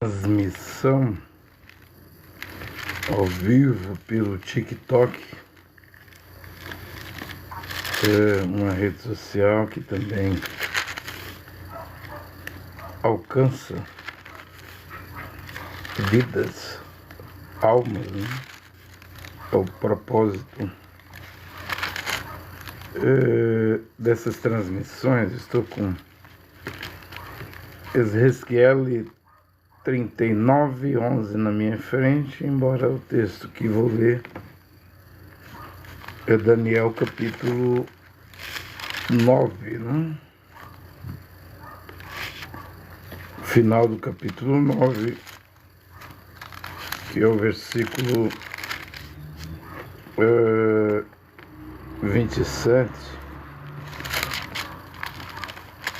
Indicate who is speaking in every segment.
Speaker 1: Transmissão ao vivo pelo TikTok, uma rede social que também alcança vidas, almas, né? É o propósito dessas transmissões. Estou com Ezequiel 39:11 na minha frente, embora o texto que vou ler é Daniel capítulo 9, né? Final do capítulo 9, que é o versículo 27.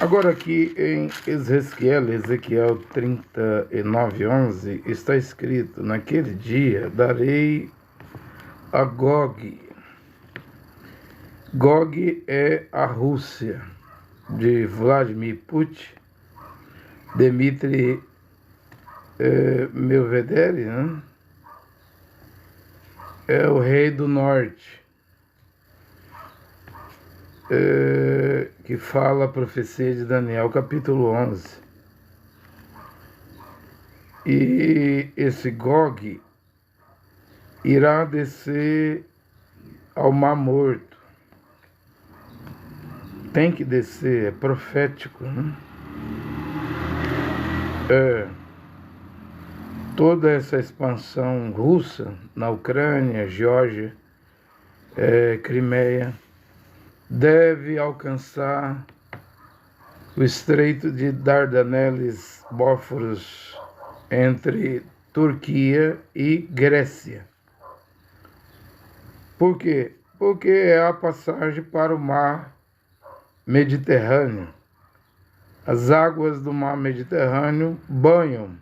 Speaker 1: Agora aqui em Ezequiel 39:11, está escrito: naquele dia darei a Gog. Gog é a Rússia, de Vladimir Putin, Dmitry Medvedev, né? É o rei do norte, que fala a profecia de Daniel, capítulo 11. E esse Gog irá descer ao Mar Morto. Tem que descer, é profético, né? Toda essa expansão russa na Ucrânia, Geórgia, Crimeia, deve alcançar o Estreito de Dardaneles, Bósforos, entre Turquia e Grécia. Por quê? Porque é a passagem para o Mar Mediterrâneo. As águas do Mar Mediterrâneo banham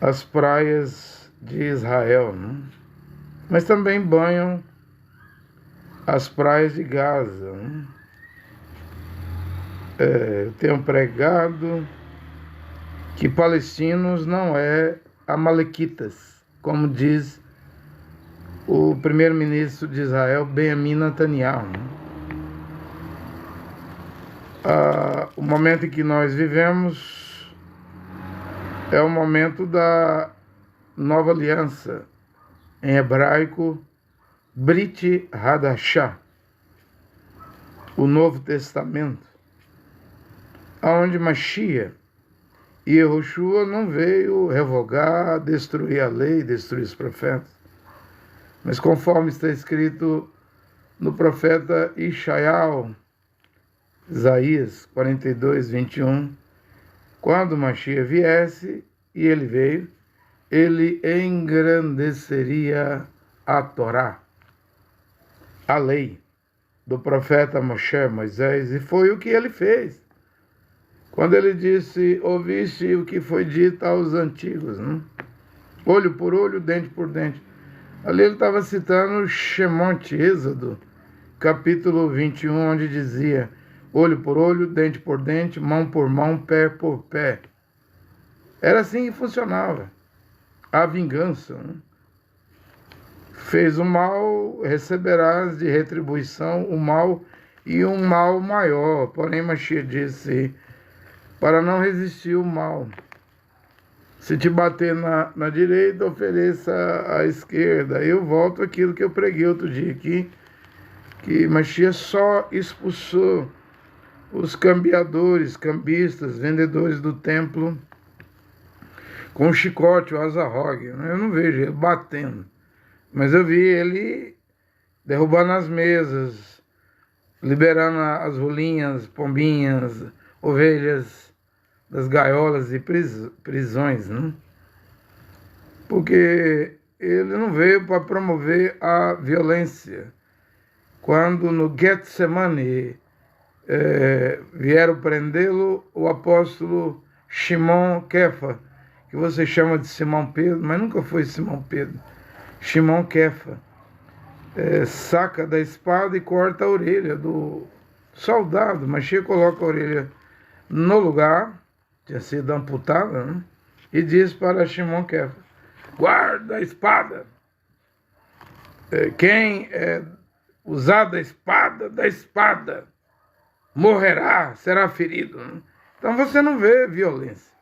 Speaker 1: as praias de Israel, né? Mas também banham as praias de Gaza, né? Eu tenho pregado que palestinos não é amalequitas, como diz o primeiro-ministro de Israel, Benjamin Netanyahu, né? O momento em que nós vivemos é o momento da nova aliança, em hebraico, Brit Hadashah, o Novo Testamento, onde Mashiach e Yehoshua não veio revogar, destruir a lei, destruir os profetas, mas conforme está escrito no profeta Isaías 42:21, quando Mashiach viesse, e ele veio, ele engrandeceria a Torá, a lei do profeta Moisés, e foi o que ele fez. Quando ele disse: ouviste o que foi dito aos antigos, né? Olho por olho, dente por dente. Ali ele estava citando Shemot, Êxodo, capítulo 21, onde dizia: olho por olho, dente por dente, mão por mão, pé por pé. Era assim que funcionava a vingança, né? Fez o mal, receberás de retribuição o mal e um mal maior. Porém, Mashiach disse: para não resistir o mal, se te bater na direita, ofereça à esquerda. Eu volto àquilo que eu preguei outro dia aqui, que Mashiach só expulsou os cambiadores, cambistas, vendedores do templo com o chicote, o azarrogue. Eu não vejo ele batendo, mas eu vi ele derrubando as mesas, liberando as rolinhas, pombinhas, ovelhas das gaiolas e prisões, né? Porque ele não veio para promover a violência. Quando no Getsemane vieram prendê-lo, o apóstolo Shimon Kefa, que você chama de Simão Pedro, mas nunca foi Simão Pedro, Shimon Kefa, saca da espada e corta a orelha do soldado. Mashiach coloca a orelha no lugar, tinha sido amputada, né? e diz para Shimon Kefa: guarda a espada. Quem usar da espada, morrerá, será ferido. Então você não vê violência.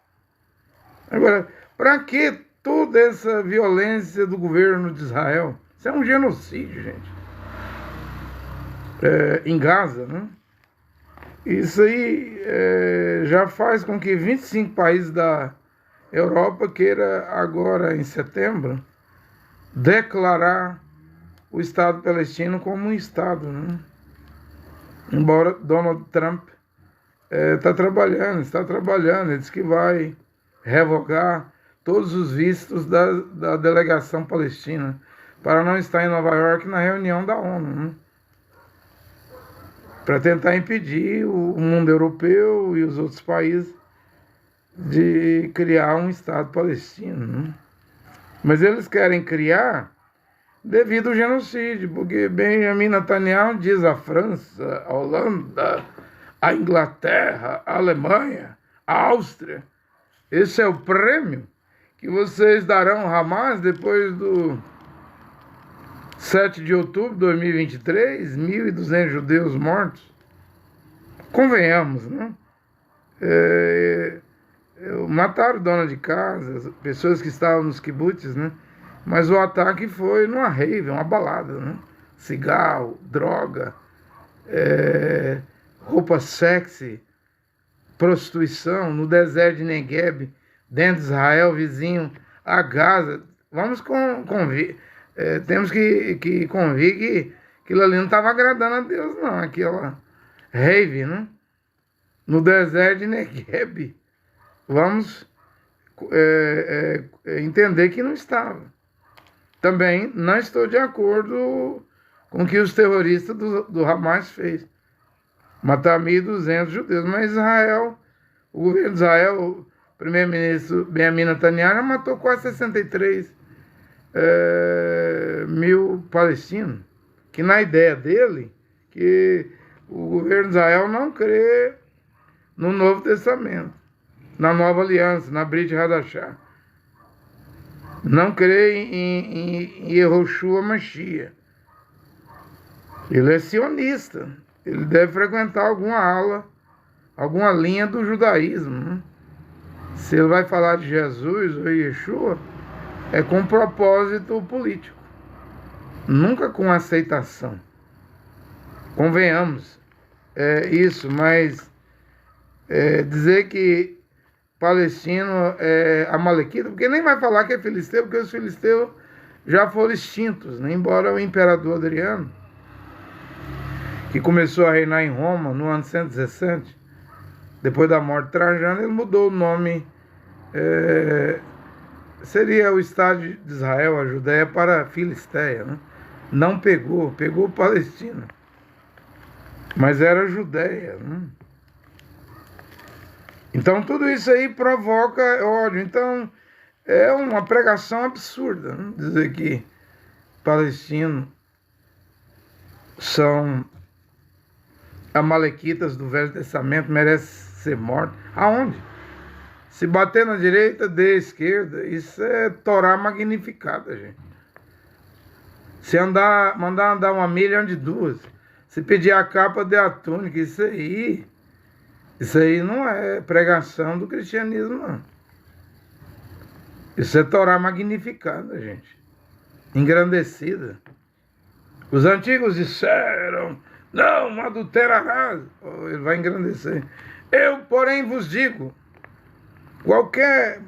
Speaker 1: Agora, para que toda essa violência do governo de Israel? Isso é um genocídio, gente. Em Gaza, né? Isso aí já faz com que 25 países da Europa queira agora, em setembro, declarar o Estado palestino como um Estado, né? Embora Donald Trump está trabalhando, ele diz que vai revogar todos os vistos da delegação palestina para não estar em Nova York na reunião da ONU, né? Para tentar impedir o mundo europeu e os outros países de criar um Estado palestino, né? Mas eles querem criar devido ao genocídio, porque Benjamin Netanyahu diz à França, à Holanda, à Inglaterra, à Alemanha, à Áustria: esse é o prêmio que vocês darão ao Hamas depois do 7 de outubro de 2023, 1.200 judeus mortos. Convenhamos, né? Mataram dona de casa, pessoas que estavam nos kibbutz, né? Mas o ataque foi numa rave, uma balada, né? Cigarro, droga, roupa sexy, prostituição, no deserto de Negueb, dentro de Israel, vizinho a Gaza. Vamos convir, temos que convir que aquilo ali não estava agradando a Deus, não. Aquela rave, né? No deserto de Negueb. Vamos entender que não estava. Também não estou de acordo com o que os terroristas do Hamas fez. Matar 1.200 judeus. Mas Israel, o governo de Israel, o primeiro-ministro Benjamin Netanyahu matou quase 63 mil palestinos. Que na ideia dele, que o governo de Israel não crê no Novo Testamento, na Nova Aliança, na Brit Hadashah. Não crê em Yehoshua Mashiach. Ele é sionista. Ele deve frequentar alguma aula, alguma linha do judaísmo, né? Se ele vai falar de Jesus ou Yeshua, é com propósito político, nunca com aceitação. Convenhamos, isso, mas dizer que palestino é amalequita, porque nem vai falar que é filisteu, porque os filisteus já foram extintos, né? Embora o imperador Adriano, que começou a reinar em Roma no ano 117, depois da morte de Trajano, ele mudou o nome, seria o Estado de Israel, a Judéia, para Filisteia, né? Não pegou Palestina, mas era Judéia, né? Então tudo isso aí provoca ódio. Então é uma pregação absurda, né? Dizer que palestinos são amalequitas do Velho Testamento, merecem ser mortos. Aonde? Se bater na direita, dê à esquerda. Isso é Torá magnificada, gente. Se mandar andar uma milha, ande duas. Se pedir a capa, dê a túnica. Isso aí não é pregação do cristianismo, não. Isso é Torá magnificada, gente. Engrandecida. Os antigos disseram: não adulterarás. Ele vai engrandecer. Eu, porém, vos digo, qualquer,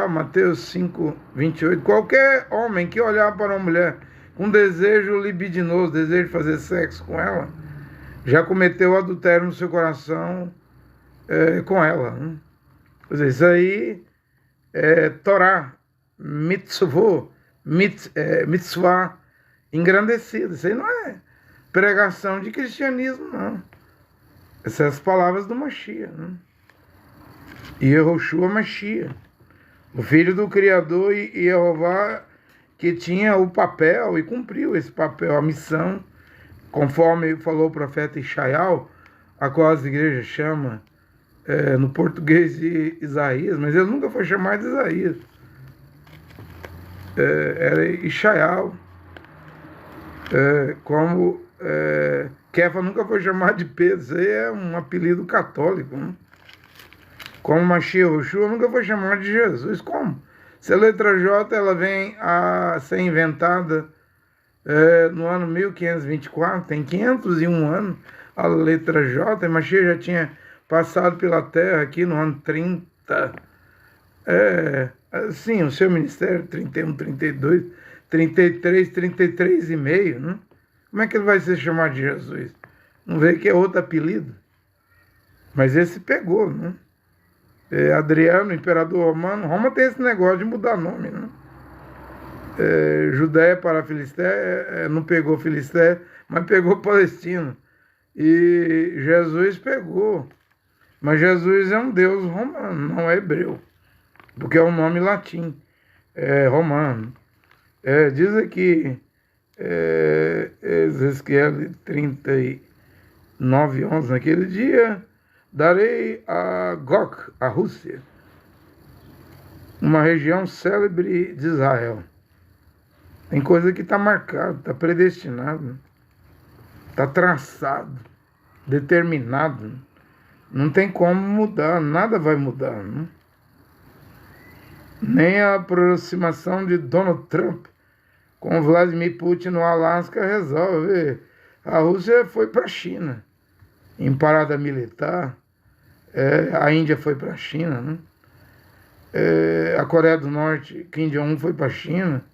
Speaker 1: Mateus 5, 28, qualquer homem que olhar para uma mulher com desejo libidinoso, desejo de fazer sexo com ela, já cometeu adultério no seu coração com ela, né? Quer dizer, isso aí é Torá, mitzvah engrandecida. Isso aí não é pregação de cristianismo, não. Essas são as palavras do Mashiach, né? E Yehoshua Mashiach, o filho do Criador e Jeová, que tinha o papel e cumpriu esse papel, a missão, conforme falou o profeta Ishaial, a qual as igrejas chamam no português de Isaías, mas ele nunca foi chamado de Isaías. Era Ishaial. Como Kefa nunca foi chamado de Pedro, isso aí é um apelido católico, né? Como Mashiach Yoshua nunca foi chamado de Jesus. Como? Se a letra J ela vem a ser inventada no ano 1524, tem 501 anos, a letra J, Mashiach já tinha passado pela terra aqui no ano 30. Sim, o seu ministério, 31, 32, 33, 33 e meio, né? Como é que ele vai ser chamado de Jesus? Não vê que é outro apelido? Mas esse pegou, né? Adriano, imperador romano. Roma tem esse negócio de mudar nome, né? Judéia para Filisté, não pegou Filisté, mas pegou Palestina. E Jesus pegou. Mas Jesus é um deus romano, não é hebreu, porque é um nome latim, romano. Diz aqui, Ezequiel 39, 11, naquele dia darei a Gog, a Rússia, uma região célebre de Israel. Tem coisa que está marcado, está predestinado, está traçado, determinado. Não tem como mudar, nada vai mudar, né? Nem a aproximação de Donald Trump com Vladimir Putin no Alasca resolve. A Rússia foi para a China em parada militar, a Índia foi para a China, né? A Coreia do Norte, Kim Jong-un foi para a China,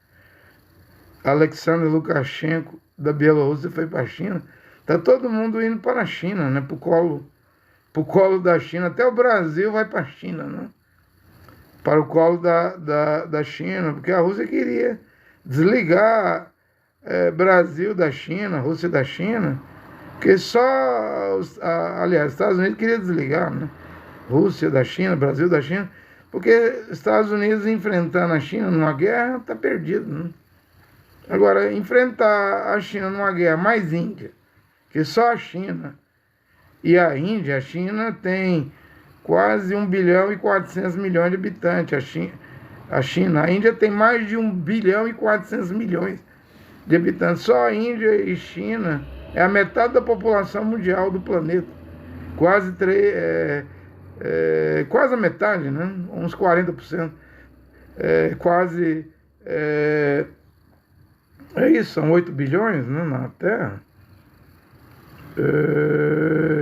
Speaker 1: Alexander Lukashenko da Bielorrússia foi para a China. Está todo mundo indo para a China, né? Para o colo da China. Até o Brasil vai para a China, né? Para o colo da China, porque a Rússia queria desligar Brasil da China, Rússia da China, porque aliás, Estados Unidos queria desligar, né? Rússia da China, Brasil da China, porque Estados Unidos enfrentando a China numa guerra está perdido, né? Agora, enfrentar a China numa guerra mais Índia, que só a China e a Índia, a China tem quase 1 bilhão e 400 milhões de habitantes. A Índia tem mais de 1 bilhão e 400 milhões de habitantes. Só a Índia e China é a metade da população mundial do planeta. Quase a metade, né? Uns 40%. Isso, são 8 bilhões, né, na Terra.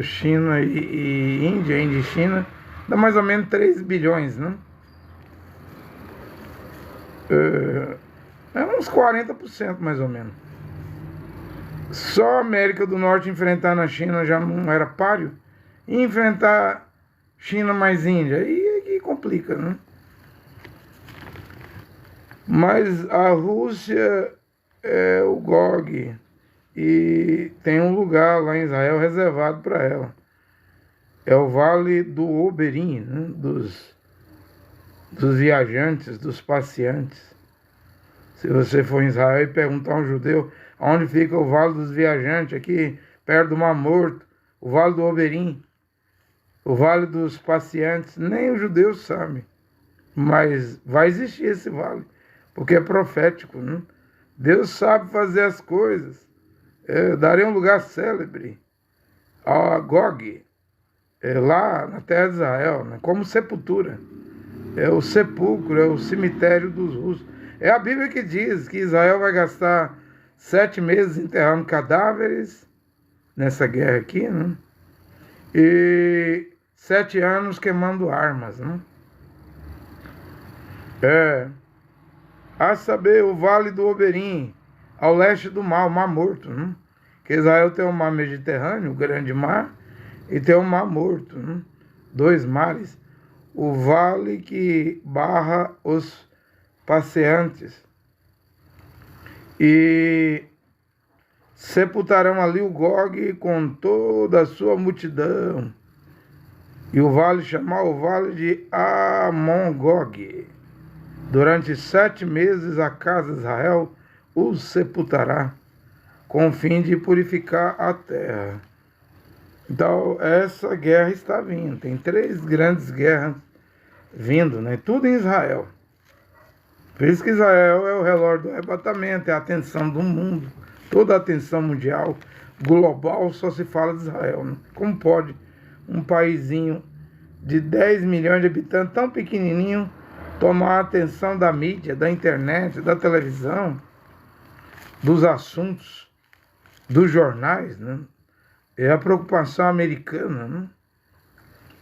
Speaker 1: China e Índia, Índia e China, dá mais ou menos 3 bilhões, né? Uns 40% mais ou menos. Só a América do Norte enfrentando a China já não era páreo. E enfrentar China mais Índia, aí que complica, né? Mas a Rússia é o Gog, e tem um lugar lá em Israel reservado para ela. É o Vale do Oberim, né? dos viajantes, dos passeantes. Se você for em Israel e perguntar a um judeu onde fica o Vale dos Viajantes, aqui perto do Mar Morto, o Vale do Oberim, o Vale dos Passeantes, nem os judeus sabem. Mas vai existir esse vale, porque é profético, né? Deus sabe fazer as coisas. Darei um lugar célebre a Gog, lá na terra de Israel, né? Como sepultura. É o sepulcro, é o cemitério dos russos. É a Bíblia que diz que Israel vai gastar 7 meses enterrando cadáveres nessa guerra aqui, né? E 7 anos queimando armas, né? A saber, o Vale do Oberim, ao leste do mar, o Mar Morto, né? Que Israel tem o Mar Mediterrâneo, o Grande Mar, e tem o Mar Morto, né? 2 mares. O vale que barra os passeantes. E sepultarão ali o Gog com toda a sua multidão. E o vale chamar o Vale de Amon-Gog. Durante 7 meses a casa de Israel os sepultará, com o fim de purificar a terra. Então, essa guerra está vindo. Tem 3 grandes guerras vindo, né? Tudo em Israel. Por isso que Israel é o relógio do arrebatamento, é a atenção do mundo. Toda a atenção mundial, global, só se fala de Israel, né? Como pode um paísinho de 10 milhões de habitantes, tão pequenininho, tomar a atenção da mídia, da internet, da televisão, dos assuntos, dos jornais, né? É a preocupação americana, né?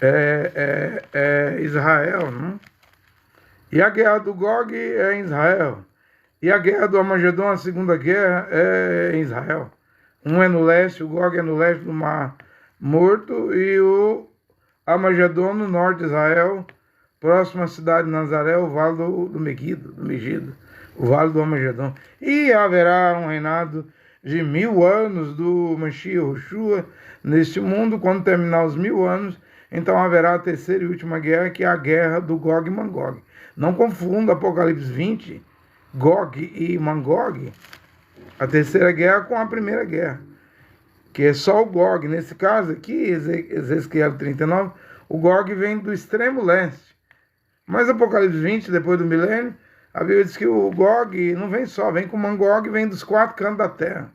Speaker 1: É Israel, né? E a guerra do Gog é em Israel. E a guerra do Armagedon, a segunda guerra, é em Israel. Um é no leste, o Gog é no leste do Mar Morto, e o Armagedon no norte de Israel, próximo à cidade de Nazaré, o vale do Megido, o vale do Armagedon. E haverá um reinado de 1000 anos do Mashiach Yoshua neste mundo. Quando terminar os 1000 anos, então haverá a terceira e última guerra, que é a guerra do Gog e Magog. Não confunda Apocalipse 20, Gog e Magog, a terceira guerra, com a primeira guerra, que é só o Gog. Nesse caso aqui, Ezequiel 39, o Gog vem do extremo leste. Mas Apocalipse 20, depois do milênio, a Bíblia diz que o Gog não vem só, vem com o Magog, vem dos 4 cantos da terra.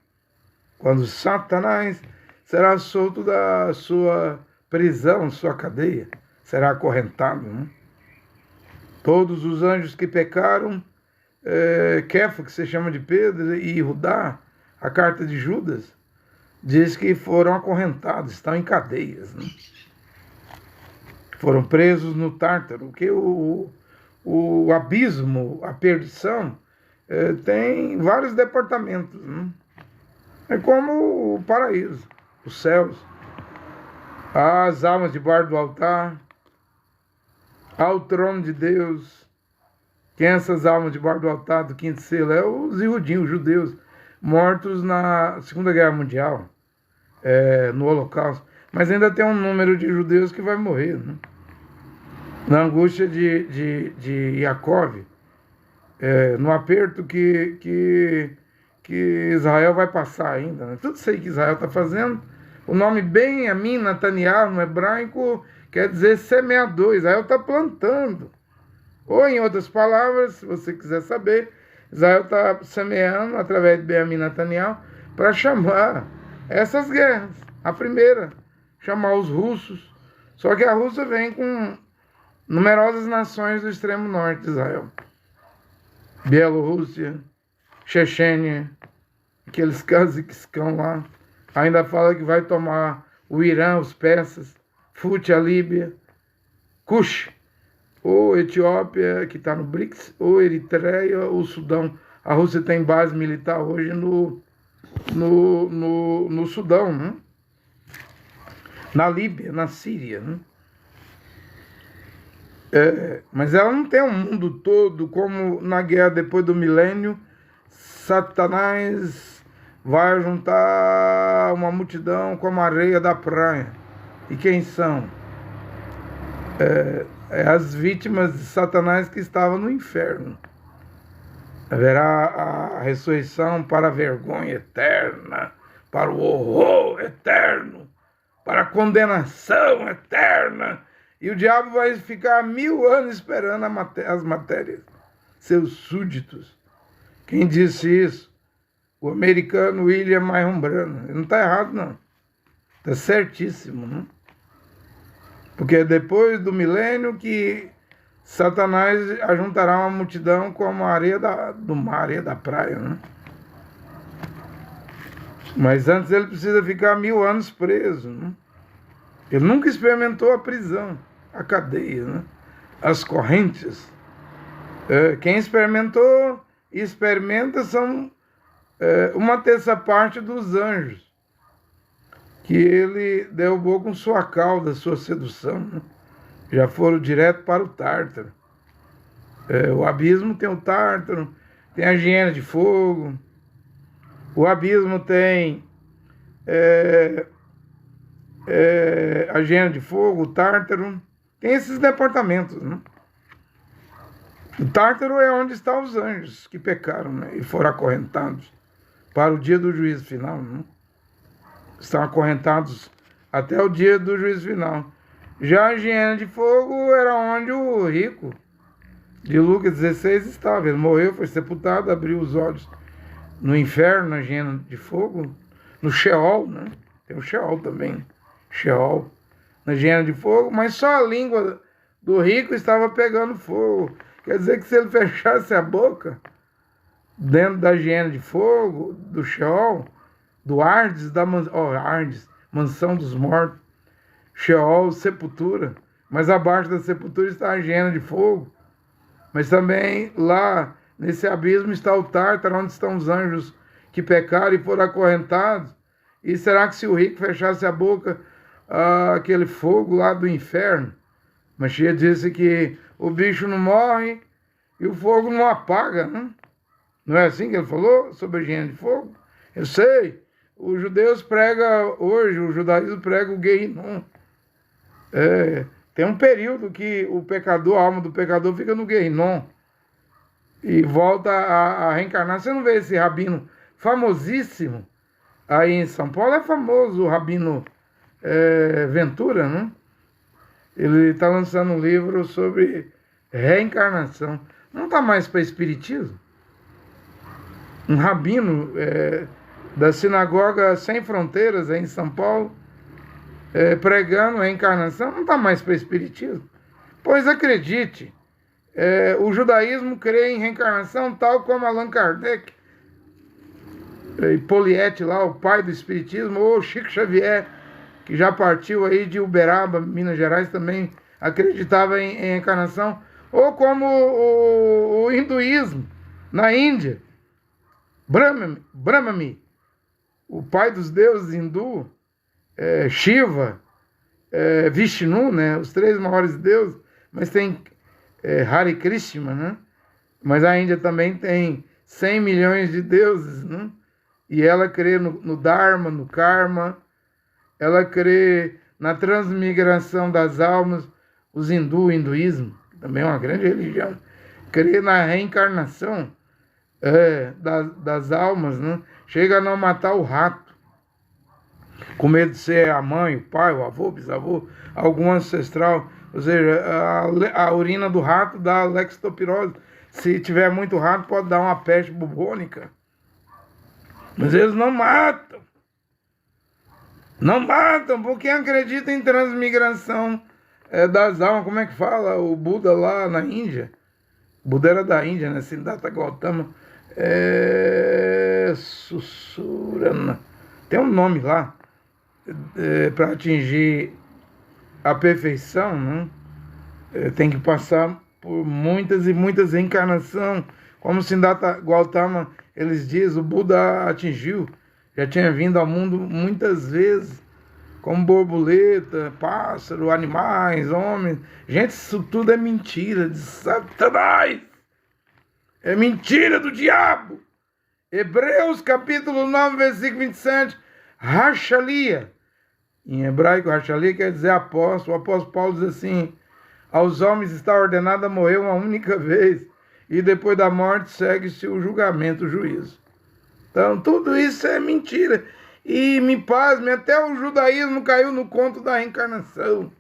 Speaker 1: Quando Satanás será solto da sua prisão, sua cadeia, será acorrentado, né? Todos os anjos que pecaram, Kefa, que se chama de Pedro, e Judá, a carta de Judas, diz que foram acorrentados, estão em cadeias, né? Foram presos no Tártaro, porque o abismo, a perdição, tem vários departamentos, né? É como o paraíso, os céus, as almas debaixo do altar, ao trono de Deus. Quem é essas almas debaixo do altar do quinto selo? É os Iudim, os judeus, mortos na Segunda Guerra Mundial, no Holocausto. Mas ainda tem um número de judeus que vai morrer, né? Na angústia de Jacob, no aperto que Israel vai passar ainda, né? Tudo isso aí que Israel está fazendo. O nome Benjamim Netanyahu no hebraico quer dizer semeador. Israel está plantando. Ou, em outras palavras, se você quiser saber, Israel está semeando através de Benjamim Netanyahu para chamar essas guerras. A primeira, chamar os russos. Só que a Rússia vem com numerosas nações do extremo norte de Israel. Bielorrússia, Chechênia, aqueles Cazaquistão lá. Ainda fala que vai tomar o Irã, os persas, Fut, a Líbia, Cush, ou Etiópia, que está no BRICS, ou Eritreia, ou Sudão. A Rússia tem base militar hoje no Sudão, né? Na Líbia, na Síria, né? Mas ela não tem um mundo todo, como na guerra depois do milênio. Satanás vai juntar uma multidão como a areia da praia. E quem são? As vítimas de Satanás que estavam no inferno. Haverá a ressurreição para a vergonha eterna, para o horror eterno, para a condenação eterna. E o diabo vai ficar 1000 anos esperando as matérias, seus súditos. Quem disse isso? O americano William Marion Branham. Ele não está errado, não. Está certíssimo, né? Porque é depois do milênio que Satanás ajuntará uma multidão como a areia do mar, a areia da praia, né? Mas antes ele precisa ficar 1000 anos preso, né? Ele nunca experimentou a prisão, a cadeia, né? As correntes. Quem experimentou e experimenta são uma terça parte dos anjos, que ele derrubou com sua cauda, sua sedução, né? Já foram direto para o Tártaro. O abismo tem o Tártaro, tem a hiena de fogo, o abismo tem a hiena de fogo, o Tártaro, tem esses departamentos, né? O Tártaro é onde estão os anjos que pecaram, né? E foram acorrentados para o dia do juízo final, né? Estão acorrentados até o dia do juízo final. Já a hiena de fogo era onde o rico de Lucas 16 estava. Ele morreu, foi sepultado, abriu os olhos no inferno, na hiena de fogo, no Sheol, né? Tem o Sheol também, Sheol, na hiena de fogo, mas só a língua do rico estava pegando fogo. Quer dizer que se ele fechasse a boca dentro da hiena de fogo, do Sheol, do Hades, Hades, mansão dos mortos, Sheol, sepultura, mas abaixo da sepultura está a hiena de fogo, mas também lá nesse abismo está o Tártaro, onde estão os anjos que pecaram e foram acorrentados. E será que se o rico fechasse a boca, aquele fogo lá do inferno? Mashiach disse que o bicho não morre e o fogo não apaga, né? Não é assim que ele falou sobre a hiena de fogo? Eu sei, os judeus pregam hoje, o judaísmo prega o Gehinnom. Tem um período que o pecador, a alma do pecador fica no Gehinnom e volta a reencarnar. Você não vê esse rabino famosíssimo aí em São Paulo? É famoso o rabino Ventura, né? Ele está lançando um livro sobre reencarnação. Não está mais para espiritismo? Um rabino da sinagoga Sem Fronteiras aí em São Paulo, pregando reencarnação, não está mais para espiritismo? Pois acredite, o judaísmo crê em reencarnação tal como Allan Kardec e Poliete lá, o pai do espiritismo, ou Chico Xavier, que já partiu aí de Uberaba, Minas Gerais, também acreditava em reencarnação, ou como o hinduísmo na Índia, Brahmami, o pai dos deuses hindu, Shiva, Vishnu, né, os três maiores deuses, mas tem Hare Krishna, né? Mas a Índia também tem 100 milhões de deuses, né? E ela crê no Dharma, no Karma, ela crê na transmigração das almas, o hinduísmo, que também é uma grande religião, crê na reencarnação das almas, né? Chega a não matar o rato, com medo de ser a mãe, o pai, o avô, bisavô, algum ancestral. Ou seja, a urina do rato dá leptospirose. Se tiver muito rato, pode dar uma peste bubônica. Mas eles não matam. Não matam, porque acreditam em transmigração das almas. Como é que fala? O Buda lá na Índia. O Buda era da Índia, né? Siddhartha Gautama. Sussurana. Tem um nome lá. Para atingir a perfeição, né? Tem que passar por muitas e muitas reencarnações. Como Siddhartha Gautama, eles dizem, o Buda atingiu, já tinha vindo ao mundo muitas vezes, como borboleta, pássaro, animais, homens. Gente, isso tudo é mentira de Satanás. É mentira do diabo. Hebreus capítulo 9, versículo 27, Rachalia. Em hebraico, Rachalia quer dizer apóstolo. O apóstolo Paulo diz assim: aos homens está ordenado a morrer uma única vez, e depois da morte segue-se o julgamento, o juízo. Então, tudo isso é mentira. E me pasme, até o judaísmo caiu no conto da reencarnação.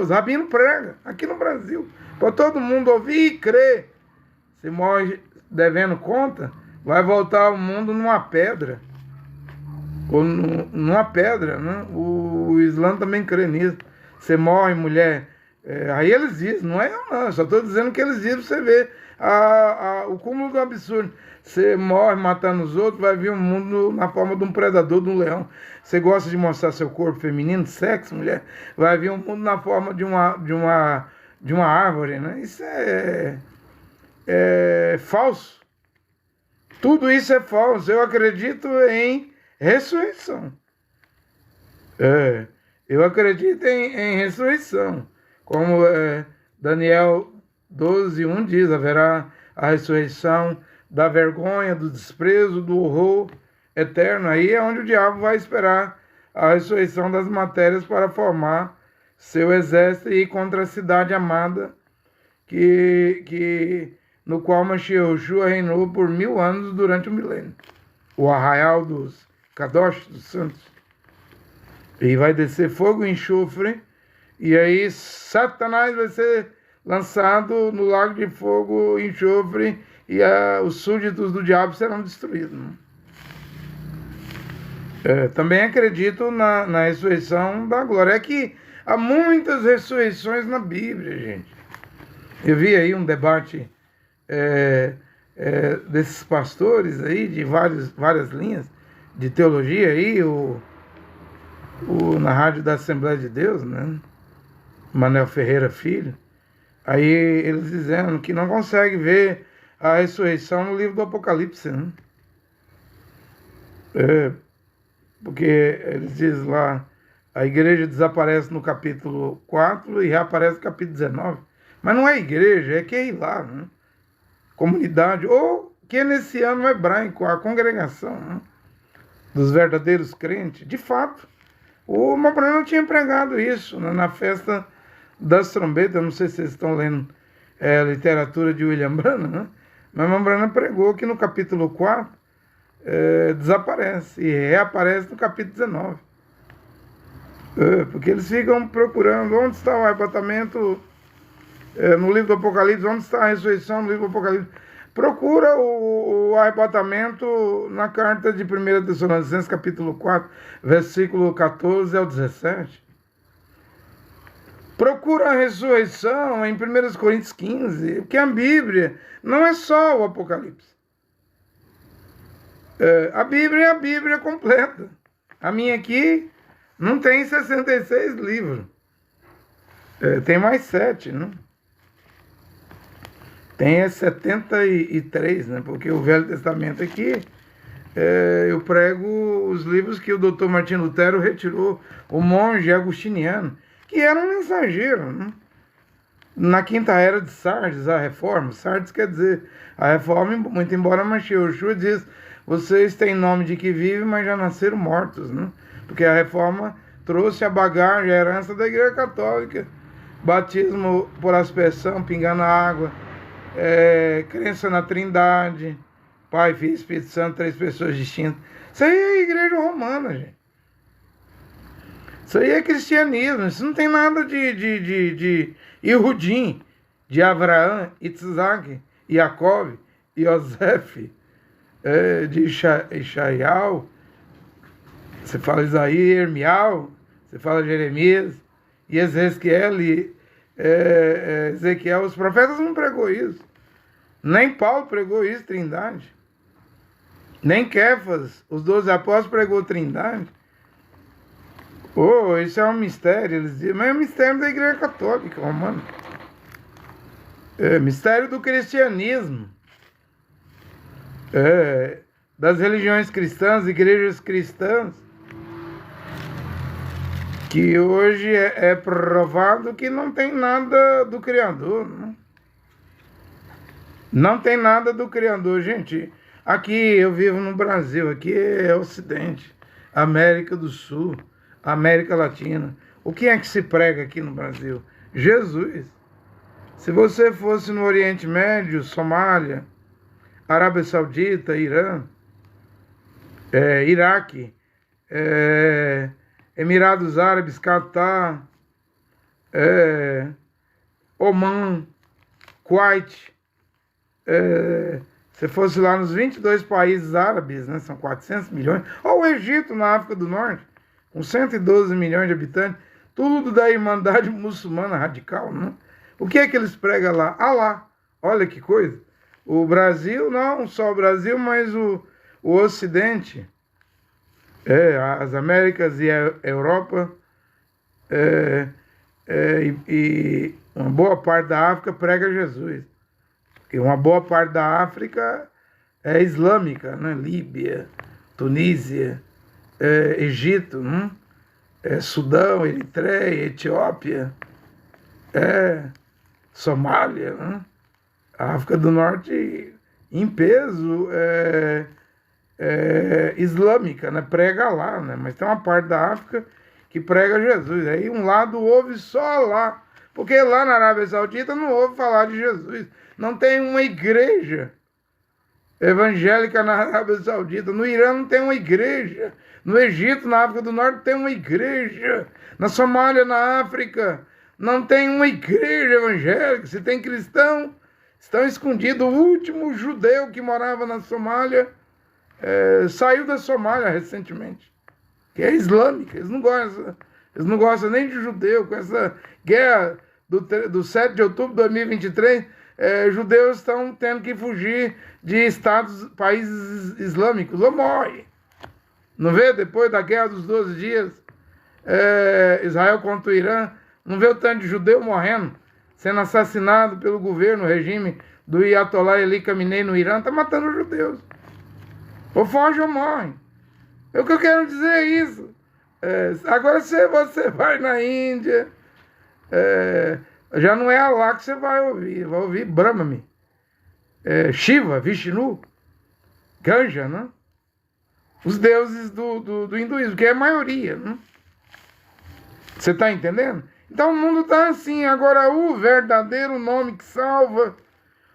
Speaker 1: Os rabinos pregam, aqui no Brasil, para todo mundo ouvir e crer. Se morre devendo conta, vai voltar ao mundo numa pedra. Ou numa pedra, né? O Islã também crê nisso. Você morre, mulher. Aí eles dizem, não é eu não, eu só estou dizendo que eles dizem para você ver o cúmulo do absurdo. Você morre matando os outros, vai vir um mundo na forma de um predador, de um leão. Você gosta de mostrar seu corpo feminino, sexo, mulher, vai vir um mundo na forma de uma árvore, né? Isso é falso. Tudo isso é falso. Eu acredito em ressurreição. Eu acredito em ressurreição. Como Daniel 12:1 diz, haverá a ressurreição da vergonha, do desprezo, do horror eterno. Aí é onde o diabo vai esperar a ressurreição das matérias para formar seu exército e ir contra a cidade amada, no qual Mashiach Yoshua reinou por 1000 anos durante o milênio. O arraial dos Kadosh, dos santos. E vai descer fogo e enxofre, e aí Satanás vai ser lançado no lago de fogo e enxofre, e os súditos do diabo serão destruídos. Também acredito na ressurreição da glória. É que há muitas ressurreições na Bíblia, gente. Eu vi aí um debate desses pastores aí, de várias linhas de teologia aí, na rádio da Assembleia de Deus, né? Manel Ferreira Filho. Aí eles dizendo que não consegue ver a ressurreição no livro do Apocalipse, né? Porque eles dizem lá, a igreja desaparece no capítulo 4 e reaparece no capítulo 19. Mas não é igreja, é que é lá, né? Comunidade, ou que é nesse ano hebraico, a congregação, né? Dos verdadeiros crentes. De fato, o Mambrana tinha pregado isso, né? Na festa das trombetas. Não sei se vocês estão lendo a literatura de William Branham, né? Mas Mambrana pregou que no capítulo 4 desaparece e reaparece no capítulo 19. Porque eles ficam procurando onde está o arrebatamento no livro do Apocalipse, onde está a ressurreição no livro do Apocalipse. Procura o arrebatamento na carta de 1 Tessalonicenses, capítulo 4, versículo 14 ao 17. Procura a ressurreição em 1 Coríntios 15, porque a Bíblia não é só o Apocalipse. A Bíblia é a Bíblia completa. A minha aqui não tem 66 livros. Tem mais 7, né? Tem 73, né? Porque o Velho Testamento aqui, eu prego os livros que o Dr. Martinho Lutero retirou, o monge agustiniano, que era um mensageiro, né? Na quinta era de Sardes, a reforma. Sardes quer dizer a reforma, muito embora Yoshua diz, vocês têm nome de que vivem, mas já nasceram mortos, né? Porque a reforma trouxe a bagagem, a herança da Igreja Católica. Batismo por aspersão, pingando água, crença na Trindade, Pai, Filho e Espírito Santo, 3 pessoas distintas. Isso aí é a Igreja Romana, gente. Isso aí é cristianismo. Isso não tem nada de Irudim, de Abraão, Isaac, Jacob, Yosef, de Ishaial. Você fala Isaías, Irmial, você fala Jeremias, e Ezequiel, Ezequiel, os profetas não pregou isso. Nem Paulo pregou isso, Trindade. Nem Kéfas, os 12 apóstolos, pregou Trindade. Isso é um mistério, eles dizem, mas é um mistério da Igreja Católica Romana. Mistério do cristianismo. Das religiões cristãs, igrejas cristãs, que hoje é provado que não tem nada do Criador. Não tem nada do Criador, gente. Aqui eu vivo no Brasil, aqui é Ocidente, América do Sul, América Latina. O que é que se prega aqui no Brasil? Jesus. Se você fosse no Oriente Médio, Somália, Arábia Saudita, Irã, Iraque, Emirados Árabes, Catar, Oman, Kuwait, se fosse lá nos 22 países árabes, né, são 400 milhões, ou o Egito, na África do Norte, com 112 milhões de habitantes, tudo da Irmandade Muçulmana Radical, né? O que é que eles pregam lá? Alá, olha que coisa. O Brasil, não só o Brasil, mas o Ocidente, as Américas e a Europa, e uma boa parte da África prega Jesus. Porque uma boa parte da África é islâmica, né? Líbia, Tunísia, Egito, Sudão, Eritreia, Etiópia, Somália, né? A África do Norte, em peso, islâmica, né? Prega lá, né? Mas tem uma parte da África que prega Jesus. Aí um lado ouve só lá, porque lá na Arábia Saudita não ouve falar de Jesus. Não tem uma igreja evangélica na Arábia Saudita. No Irã não tem uma igreja. No Egito, na África do Norte, tem uma igreja. Na Somália, na África, não tem uma igreja evangélica. Se tem cristão, estão escondidos. O último judeu que morava na Somália saiu da Somália recentemente, que é islâmica. Eles não gostam nem de judeu. Com essa guerra do 7 de outubro de 2023, judeus estão tendo que fugir de países islâmicos, ou morre. Não vê? Depois da guerra dos 12 dias, Israel contra o Irã, não vê o tanto de judeu morrendo, sendo assassinado pelo governo, o regime do Ayatollah Ali Khamenei no Irã, está matando os judeus. Ou foge ou morre. O que eu quero dizer é isso. Agora, se você vai na Índia, já não é Allah que você vai ouvir Brahmani, Shiva, Vishnu, Ganja, né? Os deuses do hinduísmo, que é a maioria, né? Você está entendendo? Então o mundo está assim. Agora, o verdadeiro nome que salva,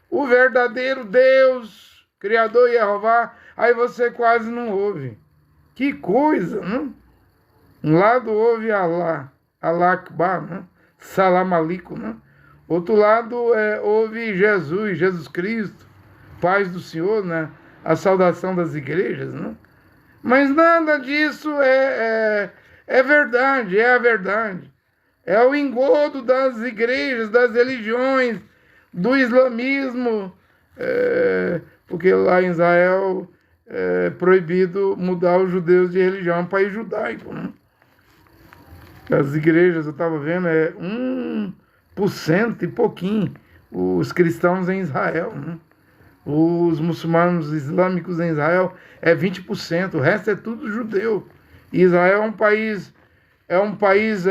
Speaker 1: o verdadeiro Deus, Criador Yehová, aí você quase não ouve. Que coisa, né? Um lado ouve Allah, Allah Akbar, né? Salam Aleikum, né? Outro lado ouve Jesus Cristo, paz do Senhor, né? A saudação das igrejas, né? Mas nada disso é verdade, é a verdade. É o engodo das igrejas, das religiões, do islamismo, porque lá em Israel é proibido mudar os judeus de religião, é um país judaico, né? As igrejas, eu estava vendo, 1% e pouquinho os cristãos em Israel, né? Os muçulmanos islâmicos em Israel 20%, o resto é tudo judeu. E Israel é um país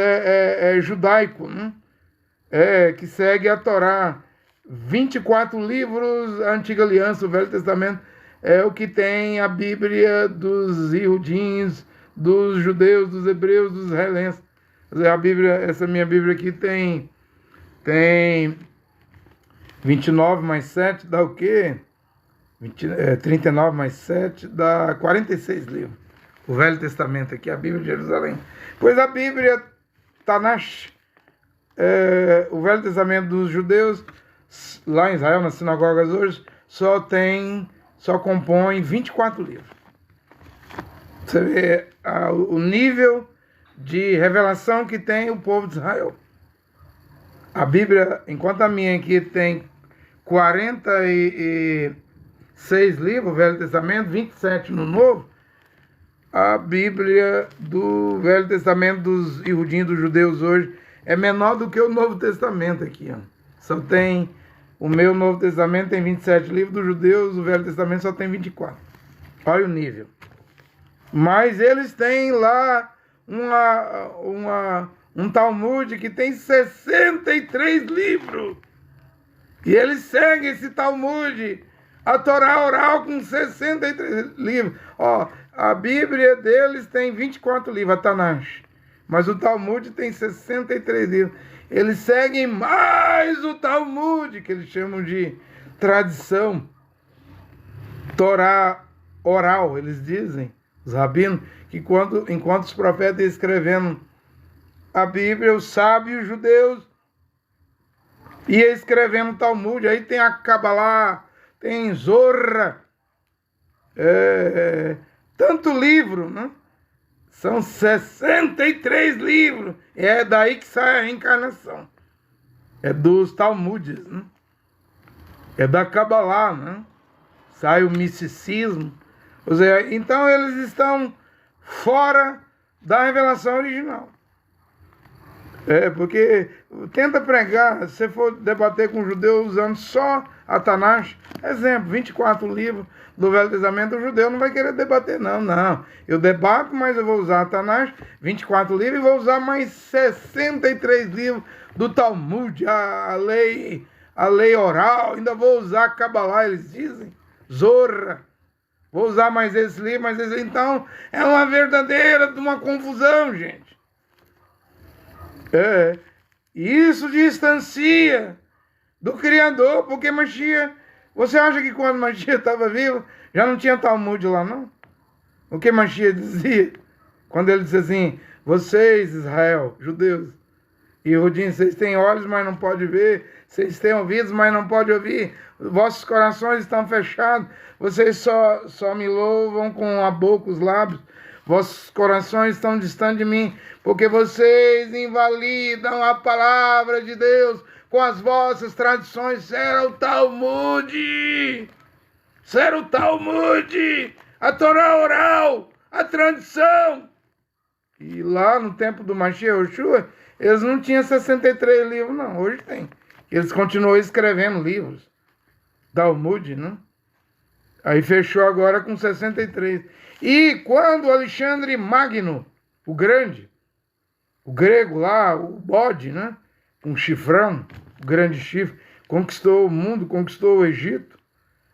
Speaker 1: judaico, né? Que segue a Torá. 24 livros, a Antiga Aliança, o Velho Testamento, é o que tem a Bíblia dos Iudins, dos judeus, dos hebreus, dos israelenses. A Bíblia, essa minha Bíblia aqui tem 29 mais 7 dá o quê? 39 mais 7 dá 46 livros. O Velho Testamento aqui, a Bíblia de Jerusalém. Pois a Bíblia Tanash, o Velho Testamento dos judeus, lá em Israel, nas sinagogas hoje, só compõe 24 livros. Você vê o nível de revelação que tem o povo de Israel. A Bíblia, enquanto a minha aqui tem 46 livros, o Velho Testamento, 27 no Novo, a Bíblia do Velho Testamento dos iudins, dos judeus hoje, é menor do que o Novo Testamento aqui, ó. Só tem, o meu Novo Testamento tem 27 livros, dos judeus, o Velho Testamento só tem 24. Olha o nível. Mas eles têm lá um Talmud que tem 63 livros. E eles seguem esse Talmud, a Torá oral, com 63 livros. Ó, a Bíblia deles tem 24 livros, a Tanash. Mas o Talmud tem 63 livros. Eles seguem mais o Talmud, que eles chamam de tradição. Torá oral, eles dizem, os rabinos, que enquanto os profetas iam escrevendo a Bíblia, os sábios judeus iam escrevendo o Talmud. Aí tem a Kabbalah, tem Zorra, tanto livro, né? São 63 livros. É daí que sai a reencarnação. É dos Talmudes, né? É da Kabbalah, né? Sai o misticismo. Ou seja, então eles estão fora da revelação original. Porque tenta pregar, se você for debater com um judeu usando só a Tanash, exemplo, 24 livros do Velho Testamento, o judeu não vai querer debater, não. Eu debato, mas eu vou usar a Tanash, 24 livros, e vou usar mais 63 livros do Talmud, a lei oral, ainda vou usar a Kabbalah, eles dizem, Zorra. Vou usar mais esse livro, mais esse livro. Então, é uma verdadeira uma confusão, gente. Isso distancia do Criador, porque Mashiach Você acha que quando Mashiach estava vivo, já não tinha Talmud lá, não? O que Mashiach dizia? Quando ele disse assim, vocês, Israel, judeus, e Rudim, vocês têm olhos, mas não podem ver, vocês têm ouvidos, mas não podem ouvir, vossos corações estão fechados, vocês só me louvam com a boca, os lábios, vossos corações estão distantes de mim, porque vocês invalidam a palavra de Deus com as vossas tradições. Será o Talmud, será o Talmud, a Torá oral, a tradição. E lá no tempo do Mashiach Yoshua, eles não tinham 63 livros, não. Hoje tem. Eles continuam escrevendo livros. Talmud, né? Aí fechou agora com 63. E quando Alexandre Magno, o grande, o grego lá, o bode, né? Um chifrão, o grande chifre, conquistou o mundo, conquistou o Egito,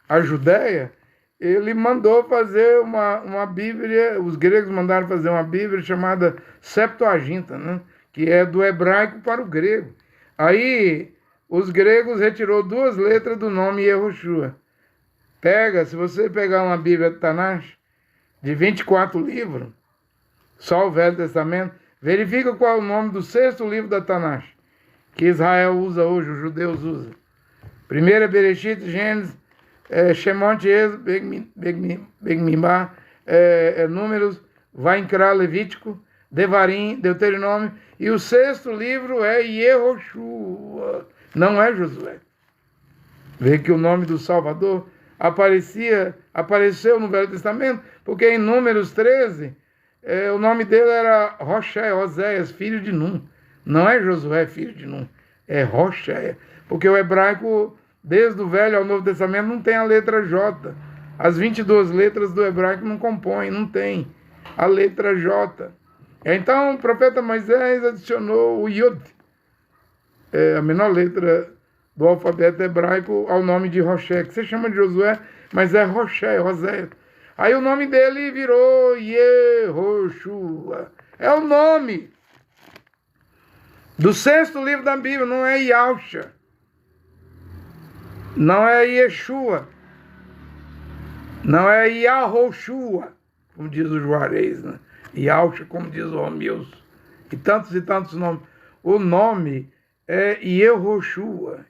Speaker 1: a Judéia, ele mandou fazer uma Bíblia, os gregos mandaram fazer uma Bíblia chamada Septuaginta, né? Que é do hebraico para o grego. Aí os gregos retirou 2 letras do nome Yehoshua. Se você pegar uma Bíblia Tanakh de 24 livros, só o Velho Testamento, verifica qual é o nome do 6º livro da Tanakh, que Israel usa hoje, os judeus usam. Primeiro é Bereshit, Gênesis, Shemot, Êxodo, Begmimá, Números, Vaincrá, Levítico, Devarim, Deuteronômio, e o 6º livro é Yehoshua, não é Josué. Vê que o nome do Salvador apareceu no Velho Testamento, porque em Números 13, o nome dele era Oséias, filho de Num. Não é Josué, filho de Num, é Roché, porque o hebraico, desde o Velho ao Novo Testamento, não tem a letra J. As 22 letras do hebraico não compõem, não tem a letra J. Então o profeta Moisés adicionou o Yod, a menor letra do alfabeto hebraico, ao nome de Roché, que você chama de Josué, mas é Roché, Oséias. Aí o nome dele virou Yehoshua. É o nome do 6º livro da Bíblia, não é Yahusha, não é Yeshua, não é Yahoshua, como diz o Juarez, né? Yahusha, como diz o Romilson, e tantos nomes. O nome é Yehoshua,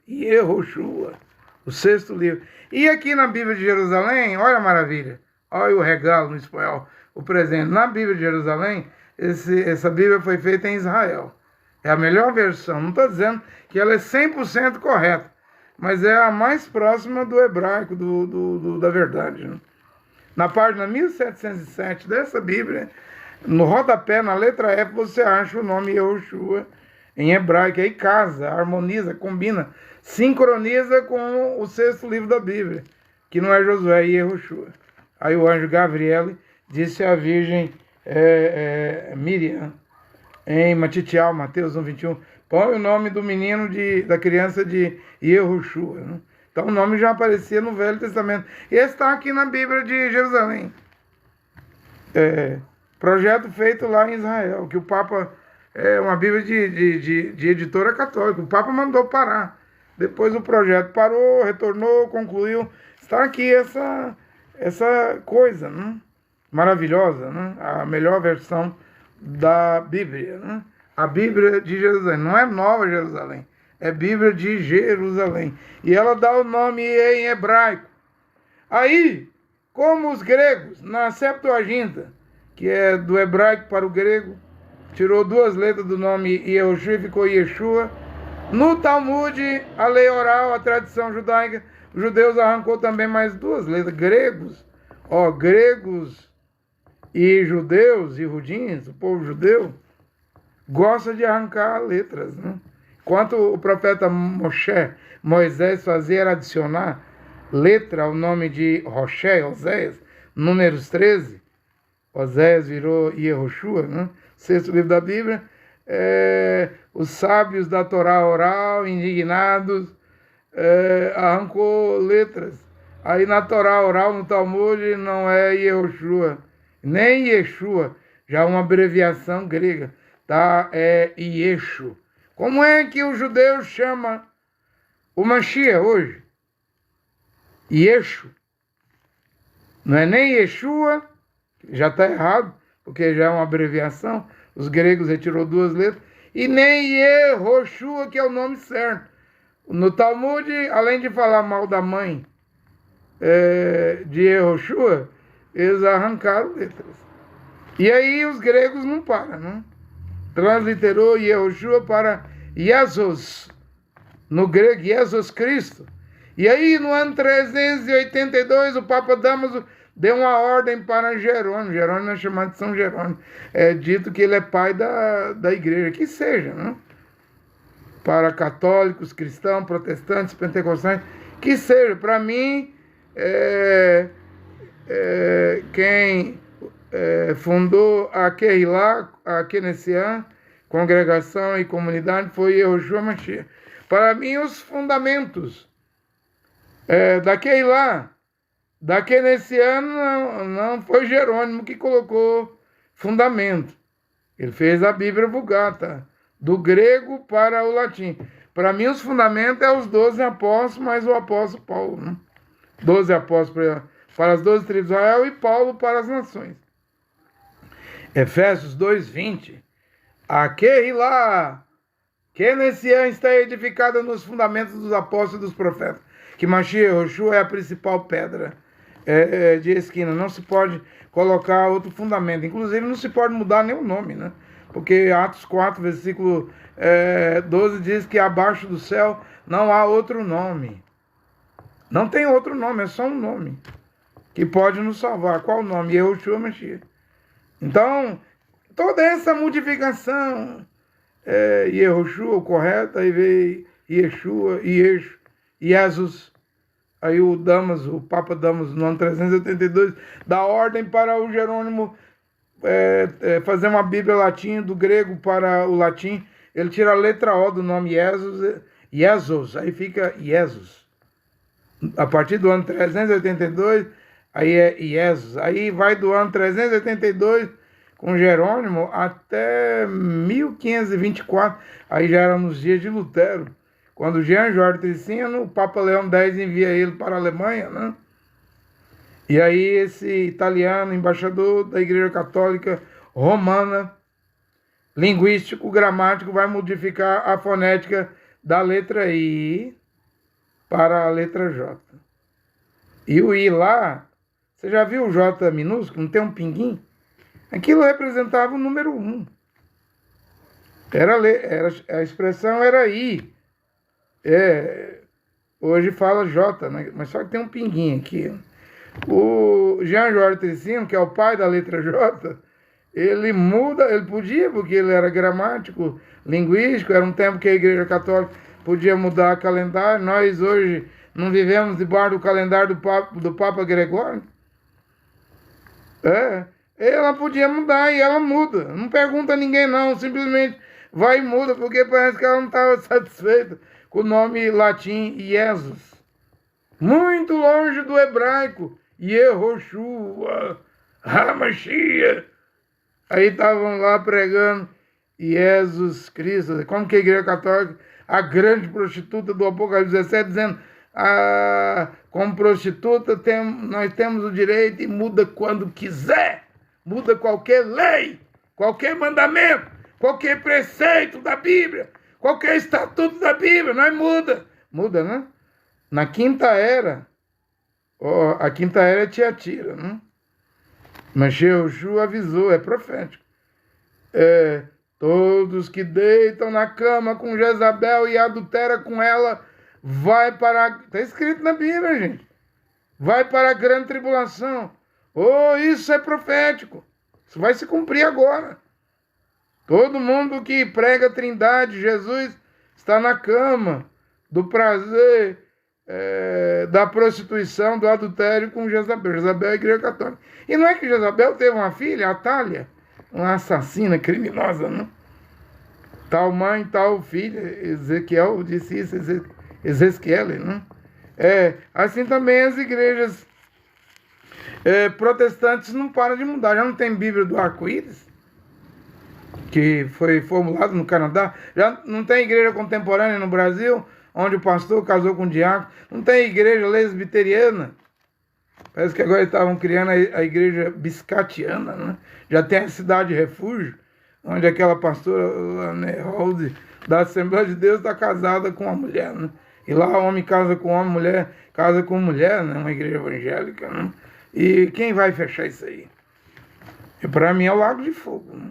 Speaker 1: o 6º livro. E aqui na Bíblia de Jerusalém, olha a maravilha, olha o regalo no espanhol, o presente. Na Bíblia de Jerusalém, essa Bíblia foi feita em Israel. É a melhor versão. Não estou dizendo que ela é 100% correta, mas é a mais próxima do hebraico, da verdade, né? Na página 1707 dessa Bíblia, no rodapé, na letra F, você acha o nome Yehoshua em hebraico. Aí casa, harmoniza, combina, sincroniza com o 6º livro da Bíblia, que não é Josué, é Yehoshua. Aí o anjo Gabriel disse à virgem Miriam, em Matitial, Mateus 1:21, põe o nome do menino, da criança de Yehoshua, né? Então o nome já aparecia no Velho Testamento. Esse está aqui na Bíblia de Jerusalém. Projeto feito lá em Israel, que o Papa, uma Bíblia de editora católica, o Papa mandou parar. Depois o projeto parou, retornou, concluiu. Está aqui essa coisa, né? Maravilhosa, né? A melhor versão da Bíblia, né? A Bíblia de Jerusalém, não é Nova Jerusalém, é Bíblia de Jerusalém, e ela dá o nome em hebraico. Aí, como os gregos, na Septuaginta, que é do hebraico para o grego, tirou 2 letras do nome Yehoshua e ficou Yeshua. No Talmud, a lei oral, a tradição judaica, os judeus arrancou também mais 2 letras, gregos, gregos e judeus e rudins, o povo judeu, gosta de arrancar letras, né? Enquanto o profeta Moisés fazia era adicionar letra ao nome de Roché, Oséias, Números 13, Oséias virou Yehoshua, né? 6º livro da Bíblia. Os sábios da Torá oral, indignados, arrancou letras. Aí na Torá oral, no Talmud, não é Yehoshua, nem Yeshua, já uma abreviação grega, tá? É Yeshu. Como é que o judeu chama o Mashiach hoje? Yeshu. Não é nem Yeshua, já está errado, porque já é uma abreviação. Os gregos retirou 2 letras. E nem Yehoshua, que é o nome certo. No Talmud, além de falar mal da mãe de Yehoshua, eles arrancaram letras. E aí os gregos não param, né? Transliterou Yehoshua para Jesus, no grego Jesus Cristo. E aí no ano 382 o Papa Damaso deu uma ordem para Jerônimo. Jerônimo é chamado de São Jerônimo. É dito que ele é pai da igreja, que seja, né? Para católicos, cristãos, protestantes, pentecostais, que seja. Para mim, quem fundou a Kehilá, a Kenessian, congregação e comunidade, foi Yehoshua Mashiach. Para mim, os fundamentos da Kehilá, da Kenessian, não foi Jerônimo que colocou fundamento. Ele fez a Bíblia Vulgata, do grego para o latim. Para mim, os fundamentos os 12 apóstolos, mais o apóstolo Paulo. Né? 12 apóstolos para as 12 tribos de Israel e Paulo para as nações. Efésios 2:20. A Kehilá, Kenessian, está edificada nos fundamentos dos apóstolos e dos profetas. Que Mashiach Yehoshua é a principal pedra de esquina. Não se pode colocar outro fundamento. Inclusive, não se pode mudar nem o nome, né? Porque Atos 4, versículo 12 diz que abaixo do céu não há outro nome. Não tem outro nome, é só um nome que pode nos salvar. Qual o nome? Yehoshua Mashiach. Então, toda essa modificação, Yehoshua, o correto, aí veio Yeshua, Yeshu, Jesus. Aí o Papa Damaso, no ano 382, dá ordem para o Jerônimo fazer uma Bíblia latim, do grego para o latim. Ele tira a letra O do nome Jesus, aí fica Jesus. A partir do ano 382, aí é Jesus. Aí vai do ano 382 com Jerônimo até 1524, aí já era nos dias de Lutero. Quando Jean Jorge Tricino, o Papa Leão X envia ele para a Alemanha, né? E aí esse italiano, embaixador da Igreja Católica Romana, linguístico, gramático, vai modificar a fonética da letra I para a letra J. E o I lá, você já viu o J minúsculo? Não tem um pinguim? Aquilo representava o número 1. A expressão era I. Hoje fala J, né? Mas só que tem um pinguinho aqui. O Jean Jorge Tricino, que é o pai da letra J, ele podia, porque ele era gramático, linguístico, era um tempo que a Igreja Católica podia mudar o calendário. Nós hoje não vivemos debaixo do calendário do Papa Gregório. Ela podia mudar e ela muda. Não pergunta a ninguém não, simplesmente vai e muda, porque parece que ela não estava satisfeita com o nome latim Jesus. Muito longe do hebraico, Yehoshua, HaMashiach. Aí estavam lá pregando Jesus Cristo. Como que a Igreja Católica, a grande prostituta do Apocalipse 17, dizendo, como prostituta nós temos o direito e muda quando quiser. Muda qualquer lei, qualquer mandamento, qualquer preceito da Bíblia, qualquer estatuto da Bíblia, nós muda. Muda, né? Na quinta era, a quinta era é Tiatira, né? Mas Yehoshua avisou, é profético. Todos que deitam na cama com Jezabel e adultera com ela, vai para... Está escrito na Bíblia, gente. Vai para a grande tribulação. Isso é profético. Isso vai se cumprir agora. Todo mundo que prega a Trindade, Jesus, está na cama do prazer, da prostituição, do adultério com Jezabel. Jezabel é a Igreja Católica. E não é que Jezabel teve uma filha, Atália, uma assassina criminosa, não? Tal mãe, tal filha. Ezequiel disse isso, Ezequiel, não? Assim também as igrejas protestantes não param de mudar. Já não tem Bíblia do arco-íris, que foi formulado no Canadá. Já não tem igreja contemporânea no Brasil, onde o pastor casou com o diácono. Não tem igreja lesbiteriana. Parece que agora estavam criando a igreja biscatiana, né? Já tem a cidade refúgio, onde aquela pastora, né, Holde, da Assembleia de Deus, está casada com uma mulher, né? E lá homem casa com homem, mulher casa com mulher, né? Uma igreja evangélica, né? E quem vai fechar isso aí? E para mim é o Lago de Fogo, né?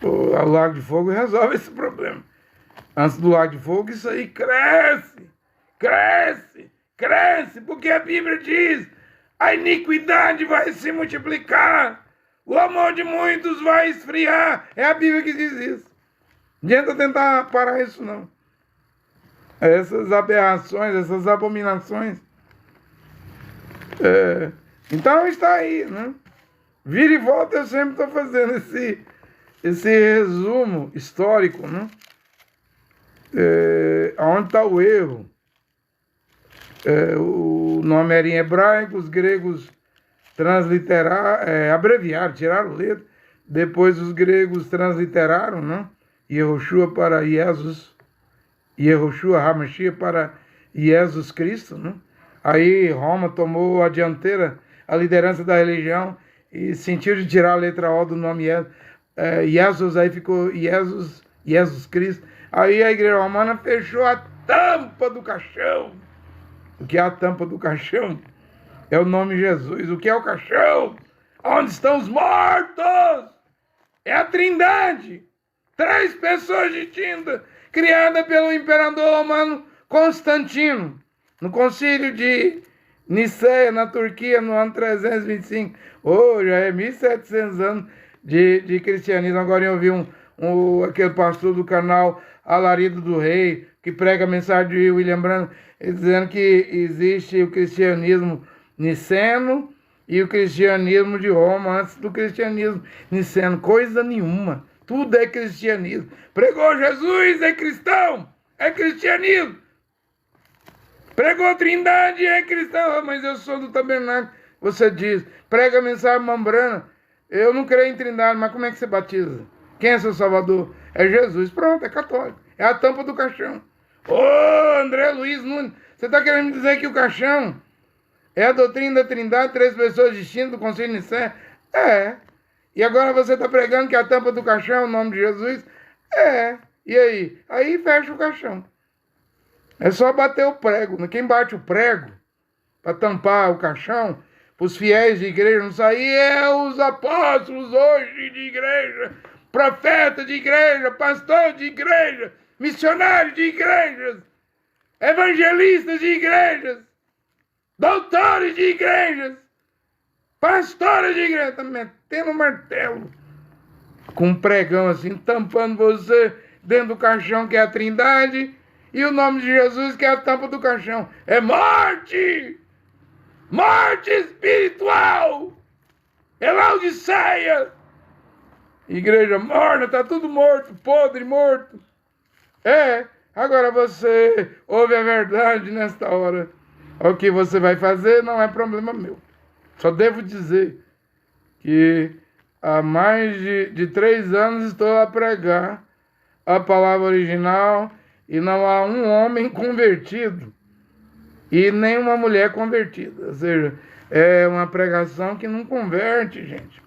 Speaker 1: O Lago de Fogo resolve esse problema. Antes do Lago de Fogo, isso aí cresce, cresce, cresce, porque a Bíblia diz: a iniquidade vai se multiplicar, o amor de muitos vai esfriar. É a Bíblia que diz isso. Não adianta tentar parar isso, não. Essas aberrações, essas abominações. Então está aí, né? Vira e volta, eu sempre estou fazendo esse resumo histórico, né? Onde está o erro? O nome era em hebraico, os gregos transliteraram, abreviaram, tiraram letra. Depois os gregos transliteraram, né? Yehoshua para Jesus, Yehoshua HaMashiach para Jesus Cristo, né? Aí Roma tomou a dianteira, a liderança da religião, e sentiu de tirar a letra O do nome Jesus, aí ficou Jesus Cristo. Aí a igreja romana fechou a tampa do caixão. O que é a tampa do caixão? É o nome Jesus. O que é o caixão? Onde estão os mortos? É a Trindade. 3 pessoas distintas, criada pelo imperador romano Constantino, no concílio de Niceia, na Turquia, no ano 325. Já é 1700 anos de cristianismo. Agora eu vi aquele pastor do canal Alarido do Rei, que prega a mensagem de William Branham, dizendo que existe o cristianismo niceno e o cristianismo de Roma antes do cristianismo niceno. Coisa nenhuma. Tudo é cristianismo. Pregou Jesus, é cristão, é cristianismo. Pregou Trindade, é cristão. Mas eu sou do tabernáculo. Você diz, prega a mensagem Mambrana. Eu não creio em Trindade, mas como é que você batiza? Quem é seu Salvador? É Jesus. Pronto, é católico. É a tampa do caixão. André Luiz Nunes, você está querendo me dizer que o caixão é a doutrina da Trindade, 3 pessoas distintas do Concílio de Nicéia? E agora você está pregando que a tampa do caixão é o nome de Jesus? E aí? Aí fecha o caixão. É só bater o prego. Quem bate o prego para tampar o caixão, para os fiéis de igreja não sair, é os apóstolos hoje de igreja, profeta de igreja, pastor de igreja, missionário de igrejas, evangelistas de igrejas, doutores de igrejas, pastores de igreja. Está metendo martelo com um pregão assim, tampando você dentro do caixão, que é a Trindade, e o nome de Jesus, que é a tampa do caixão. É morte! Morte espiritual! É Laodiceia! Igreja morta, tá tudo morto, podre, morto. Agora você ouve a verdade nesta hora. O que você vai fazer não é problema meu. Só devo dizer que há mais de 3 anos estou a pregar a palavra original e não há um homem convertido e nem uma mulher convertida. Ou seja, é uma pregação que não converte, gente.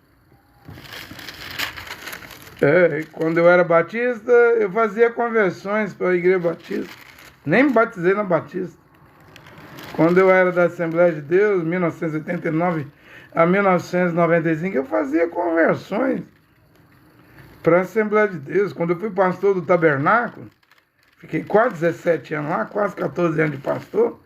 Speaker 1: Quando eu era batista, eu fazia conversões para a igreja batista. Nem me batizei na batista. Quando eu era da Assembleia de Deus, 1989 a 1995, eu fazia conversões para a Assembleia de Deus. Quando eu fui pastor do tabernáculo, fiquei quase 17 anos lá, quase 14 anos de pastor,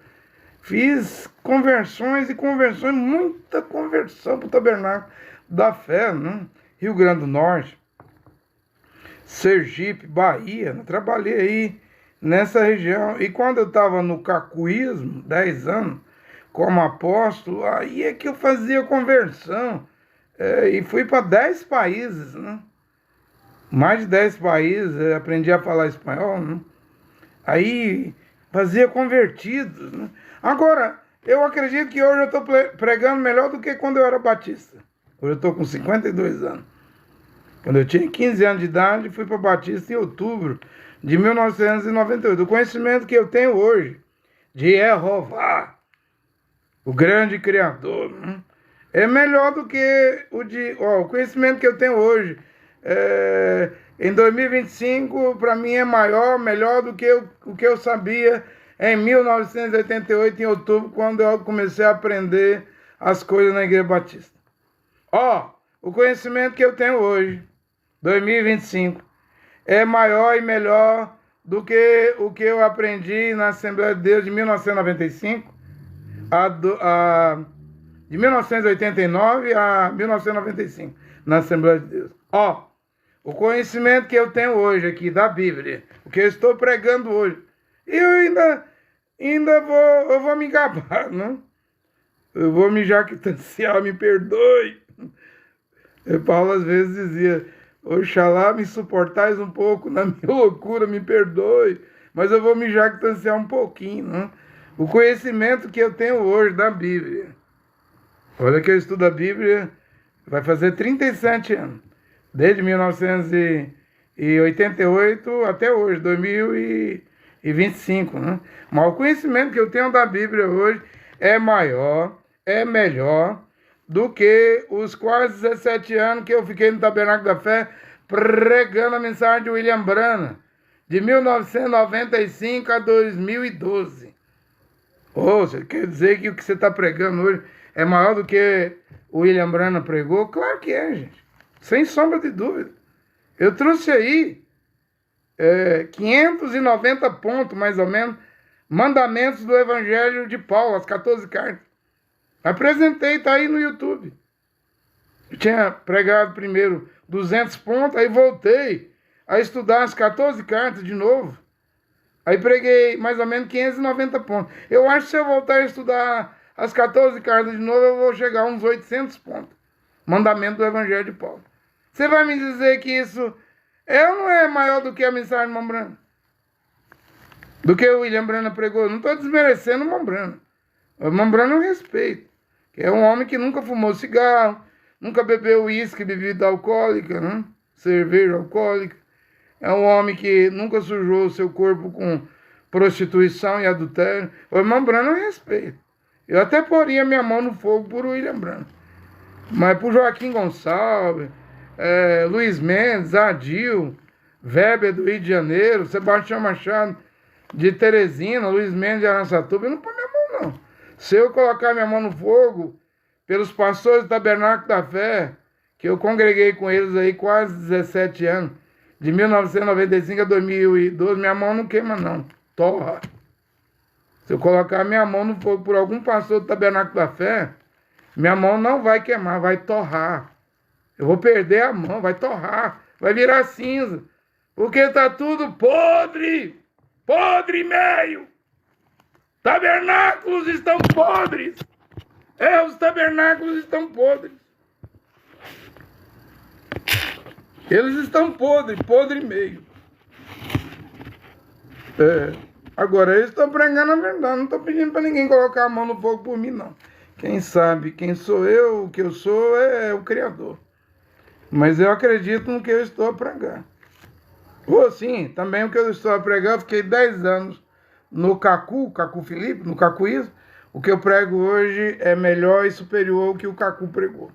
Speaker 1: fiz conversões e conversões, muita conversão para o tabernáculo da fé, né? Rio Grande do Norte, Sergipe, Bahia, eu trabalhei aí nessa região. E quando eu estava no cacuísmo, 10 anos, como apóstolo, aí é que eu fazia conversão. E fui para 10 países, né? Mais de 10 países, aprendi a falar espanhol, né? Aí fazia convertidos, né? Agora, eu acredito que hoje eu estou pregando melhor do que quando eu era batista. Hoje eu estou com 52 anos. Quando eu tinha 15 anos de idade, fui para Batista em outubro de 1998. O conhecimento que eu tenho hoje de Jeová, o grande Criador, é melhor do que o conhecimento que eu tenho hoje. Em 2025, para mim é melhor do que o que eu sabia em 1988, em outubro, quando eu comecei a aprender as coisas na Igreja Batista. O conhecimento que eu tenho hoje, 2025, é maior e melhor do que o que eu aprendi na Assembleia de Deus de 1995, de 1989 a 1995, na Assembleia de Deus. O conhecimento que eu tenho hoje aqui da Bíblia, o que eu estou pregando hoje, eu vou me gabar, não? Eu vou me jactanciar, me perdoe. Paulo às vezes dizia: oxalá me suportais um pouco na minha loucura, me perdoe, mas eu vou me jactanciar um pouquinho, não? O conhecimento que eu tenho hoje da Bíblia. Olha que eu estudo a Bíblia, vai fazer 37 anos. Desde 1988 até hoje, 2025, né? Mas o conhecimento que eu tenho da Bíblia hoje é maior, é melhor do que os quase 17 anos que eu fiquei no Tabernáculo da Fé pregando a mensagem de William Branham, de 1995 a 2012. Você quer dizer que o que você está pregando hoje é maior do que o William Branham pregou? Claro que é, gente. Sem sombra de dúvida. Eu trouxe aí 590 pontos, mais ou menos, mandamentos do Evangelho de Paulo, as 14 cartas. Apresentei, tá aí no YouTube. Eu tinha pregado primeiro 200 pontos, aí voltei a estudar as 14 cartas de novo. Aí preguei mais ou menos 590 pontos. Eu acho que se eu voltar a estudar as 14 cartas de novo, eu vou chegar a uns 800 pontos. Mandamento do Evangelho de Paulo. Você vai me dizer que isso ou não é maior do que a mensagem de Mombrana? Do que o William Branham pregou? Não estou desmerecendo o Mombrana. O Mombrana eu respeito. Que é um homem que nunca fumou cigarro, nunca bebeu uísque, bebida alcoólica, né? Cerveja alcoólica. É um homem que nunca sujou o seu corpo com prostituição e adultério. O irmão Branham eu respeito. Eu até poria minha mão no fogo por William Branham. Mas por Joaquim Gonçalves, Luiz Mendes, Adil, Weber do Rio de Janeiro, Sebastião Machado de Teresina, Luiz Mendes de Araçatuba, eu não ponho minha mão, não. Se eu colocar minha mão no fogo pelos pastores do Tabernáculo da Fé, que eu congreguei com eles aí quase 17 anos, de 1995 a 2012, minha mão não queima, não. Torra. Se eu colocar minha mão no fogo por algum pastor do Tabernáculo da Fé, minha mão não vai queimar, vai torrar. Eu vou perder a mão, vai torrar, vai virar cinza. Porque está tudo podre, podre e meio. Tabernáculos estão podres. Os tabernáculos estão podres. Eles estão podres, podre e meio. Agora, eles estão pregando a verdade. Não estou pedindo para ninguém colocar a mão no fogo por mim, não. Quem sabe quem sou eu, o que eu sou, é o Criador. Mas eu acredito no que eu estou a pregar. Sim, também o que eu estou a pregar, eu fiquei 10 anos no Cacu Filipe, no cacuísmo. O que eu prego hoje é melhor e superior ao que o Cacu pregou.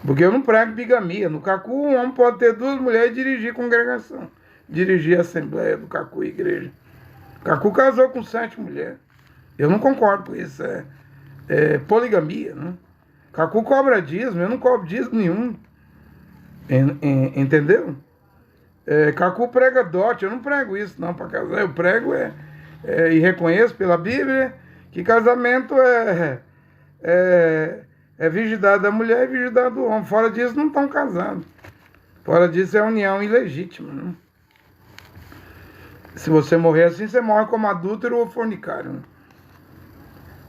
Speaker 1: Porque eu não prego bigamia. No Cacu, um homem pode ter 2 mulheres e dirigir congregação. Dirigir a assembleia do Cacu igreja. O Cacu casou com 7 mulheres. Eu não concordo com isso. É poligamia, né? Cacu cobra dízimo, eu não cobro dízimo nenhum. Entendeu? Cacu prega dote, eu não prego isso não para casar. Eu prego e reconheço pela Bíblia que casamento é virgindade da mulher e virgindade do homem. Fora disso não estão casados. Fora disso é união ilegítima, né? Se você morrer assim, você morre como adúltero ou fornicário, né?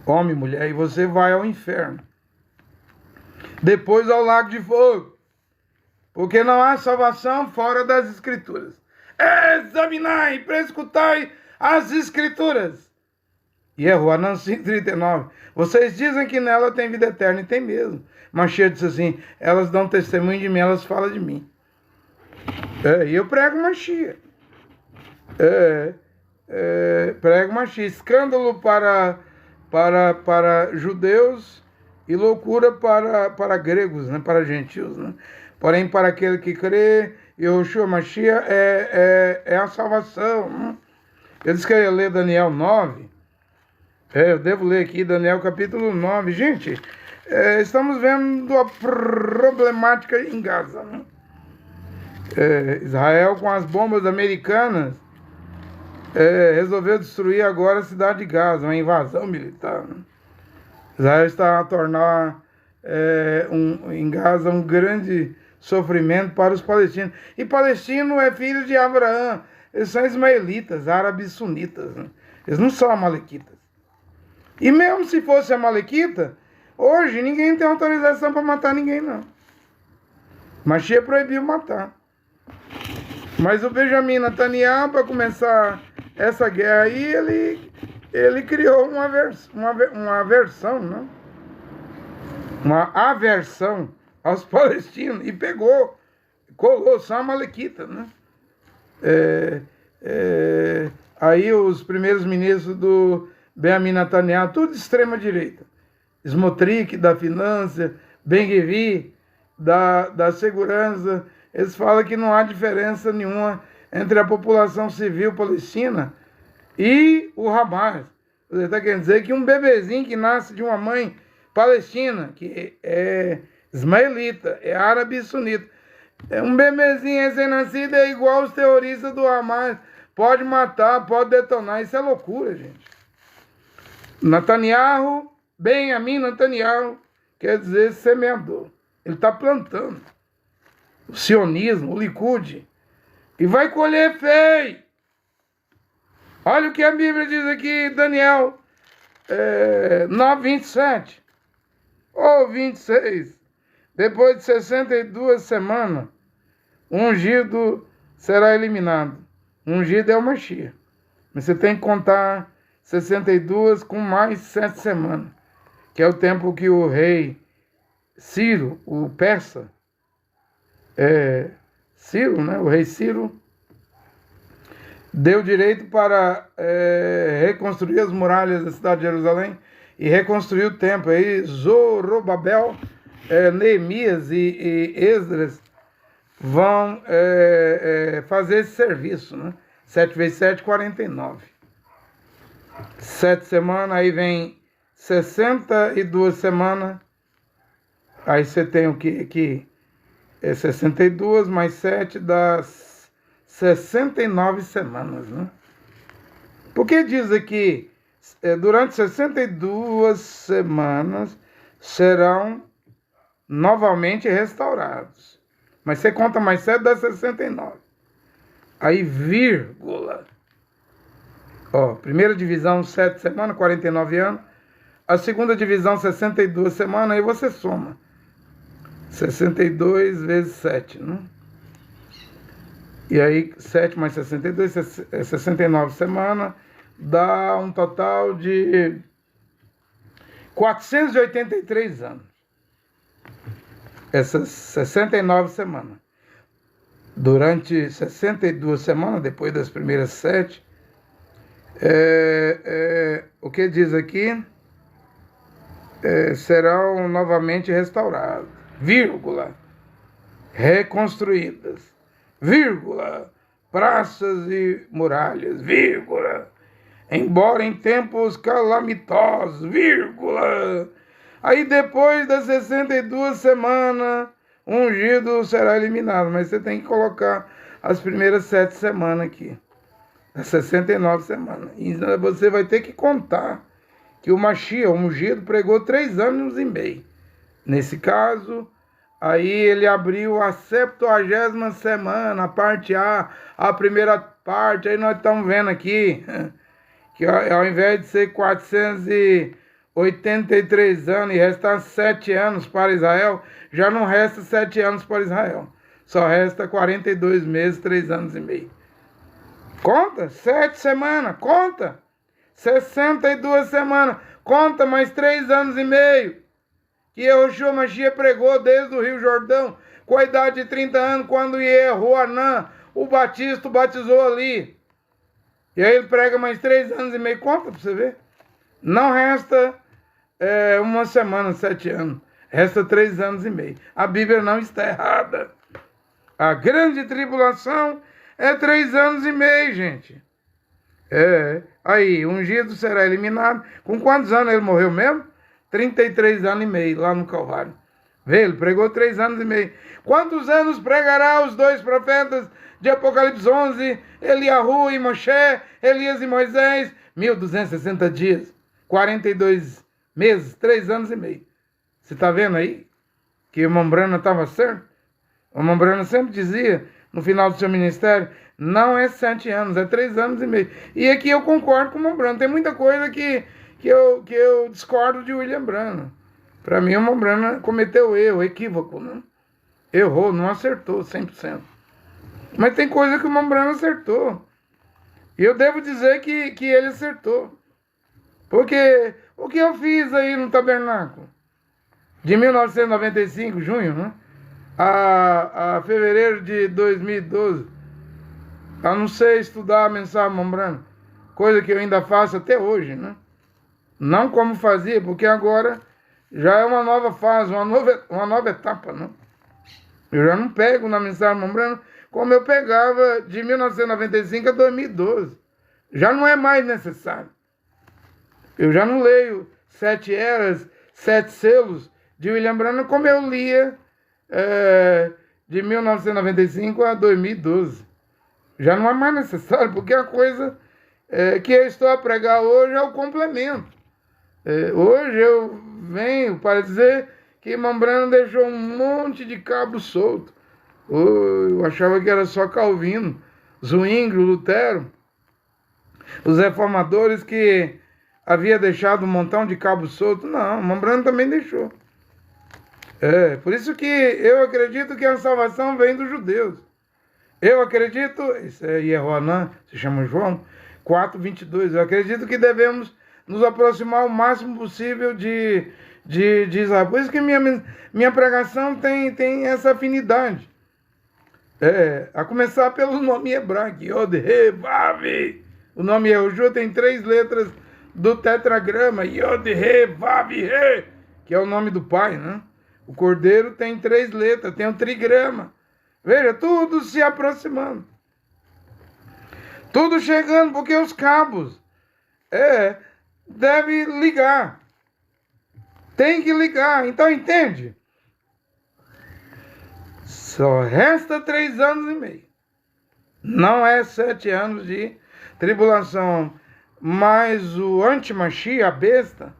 Speaker 1: Homem e mulher, e você vai ao inferno. Depois ao lago de fogo. Porque não há salvação fora das Escrituras. Examinai e prescutai as Escrituras. E Juan 5,39. Vocês dizem que nela tem vida eterna, e tem mesmo. Mashiach disse assim, elas dão testemunho de mim, elas falam de mim. E eu prego Mashiach. Prega Mashiach. Escândalo para judeus e loucura para gregos, né? Para gentios, né? Porém, para aquele que crê, Yahushua Mashiach é a salvação. Né? Eu disse que eu ia ler Daniel 9. Eu devo ler aqui Daniel capítulo 9. Gente, estamos vendo a problemática em Gaza. Né? Israel, com as bombas americanas, resolveu destruir agora a cidade de Gaza, uma invasão militar. Né? Israel está a tornar em Gaza um grande sofrimento para os palestinos. E palestino é filho de Abraão. Eles são ismaelitas, árabes sunitas. Né? Eles não são amalequitas. E mesmo se fosse amalequita, hoje ninguém tem autorização para matar ninguém, não. Mashiach proibiu matar. Mas o Benjamin Netanyahu, para começar essa guerra aí, ele criou uma aversão, né? Uma aversão aos palestinos e colou só a malequita, né? Aí os primeiros ministros do Benjamin Netanyahu, tudo de extrema direita, Smotrich da finança, Ben-Gvir da segurança, eles falam que não há diferença nenhuma entre a população civil palestina e o Hamas. Você está querendo dizer que um bebezinho que nasce de uma mãe palestina, que é ismaelita, é árabe e sunita, um bebezinho recém-nascido é igual os terroristas do Hamas, pode matar, pode detonar, isso é loucura, gente. Netanyahu, Benjamin Netanyahu, quer dizer semeador. Ele está plantando o sionismo, o Likud, e vai colher feio. Olha o que a Bíblia diz aqui, Daniel 9:27 ou 26. Depois de 62 semanas, o ungido será eliminado. O ungido é o Mashiach. Mas você tem que contar 62 com mais 7 semanas, que é o tempo que o rei Ciro, o persa, Ciro, né? O rei Ciro deu direito para reconstruir as muralhas da cidade de Jerusalém e reconstruir o templo. Aí Zorobabel, Neemias e Esdras vão fazer esse serviço, né? 7 vezes 7, 49. 7 semanas, aí vem 62 semanas. Aí você tem o que aqui? 62 mais 7 dá 69 semanas, né? Porque diz aqui, durante 62 semanas serão novamente restaurados. Mas você conta mais 7, dá 69. Aí, vírgula. Primeira divisão, 7 semanas, 49 anos. A segunda divisão, 62 semanas, aí você soma. 62 vezes 7, né? E aí, 7 mais 62, 69 semanas, dá um total de 483 anos. Essas 69 semanas. Durante 62 semanas, depois das primeiras 7, o que diz aqui? Serão novamente restaurados, vírgula, reconstruídas, vírgula, praças e muralhas, vírgula, embora em tempos calamitosos, vírgula. Aí depois das 62 semanas, o ungido será eliminado, mas você tem que colocar as primeiras 7 semanas aqui, as 69 semanas. E você vai ter que contar que o Mashiach, o ungido, pregou 3 anos e meio. Nesse caso, aí ele abriu a 70ª semana, a parte A, a primeira parte. Aí nós estamos vendo aqui que ao invés de ser 483 anos e restar 7 anos para Israel, já não resta 7 anos para Israel. Só resta 42 meses, 3 anos e meio. Conta, 7 semanas, conta. 62 semanas, conta mais 3 anos e meio. Que Yahushua Mashiach pregou desde o Rio Jordão, com a idade de 30 anos, quando Yehoanã, o Batista, o batizou ali. E aí ele prega mais 3 anos e meio, conta pra você ver. Não resta uma semana, 7 anos. Resta 3 anos e meio. A Bíblia não está errada. A grande tribulação é 3 anos e meio, gente. Aí, ungido será eliminado. Com quantos anos ele morreu mesmo? 33 anos e meio, lá no Calvário. Vê, ele pregou 3 anos e meio. Quantos anos pregará os 2 profetas de Apocalipse 11, Eliahu e Moshe, Elias e Moisés? 1260 dias, 42 meses, 3 anos e meio. Você está vendo aí que o Mombrana estava certo? O Mombrana sempre dizia, no final do seu ministério, não é 7 anos, é 3 anos e meio. E aqui eu concordo com o Mombrana. Tem muita coisa que eu discordo de William Branham. Para mim, o Mombrana cometeu erro, equívoco, né? Errou, não acertou 100%. Mas tem coisa que o Mombrana acertou. E eu devo dizer que ele acertou. Porque o que eu fiz aí no tabernáculo? De 1995, junho, né? A fevereiro de 2012. Eu não sei estudar a mensagem Mombrana. Coisa que eu ainda faço até hoje, né? Não como fazia, porque agora já é uma nova fase, uma nova etapa, né? Eu já não pego na mensagem Mombrana como eu pegava de 1995 a 2012. Já não é mais necessário. Eu já não leio 7 eras, 7 selos de William Branham como eu lia de 1995 a 2012. Já não é mais necessário, porque a coisa que eu estou a pregar hoje é o complemento. Hoje eu venho para dizer que Mombrana deixou um monte de cabo solto. Eu achava que era só Calvino, Zwingli, Lutero, os reformadores que havia deixado um montão de cabo solto. Não, Mombrana também deixou. Por isso que eu acredito que a salvação vem dos judeus. Eu acredito, isso é Yehoanã, se chama João 4:22, eu acredito que devemos nos aproximar o máximo possível de Israel. Por isso que minha pregação tem essa afinidade. A começar pelo nome hebraico, Yod, He, Vav. O nome Yehoshua tem 3 letras do tetragrama, Yod, He, Vav, He, que é o nome do Pai, né? O Cordeiro tem 3 letras, tem um trigrama. Veja, tudo se aproximando. Tudo chegando, porque os cabos deve ligar. Tem que ligar. Então, entende? Só resta 3 anos e meio. Não é 7 anos de tribulação. Mas o anti-Mashiach, a besta,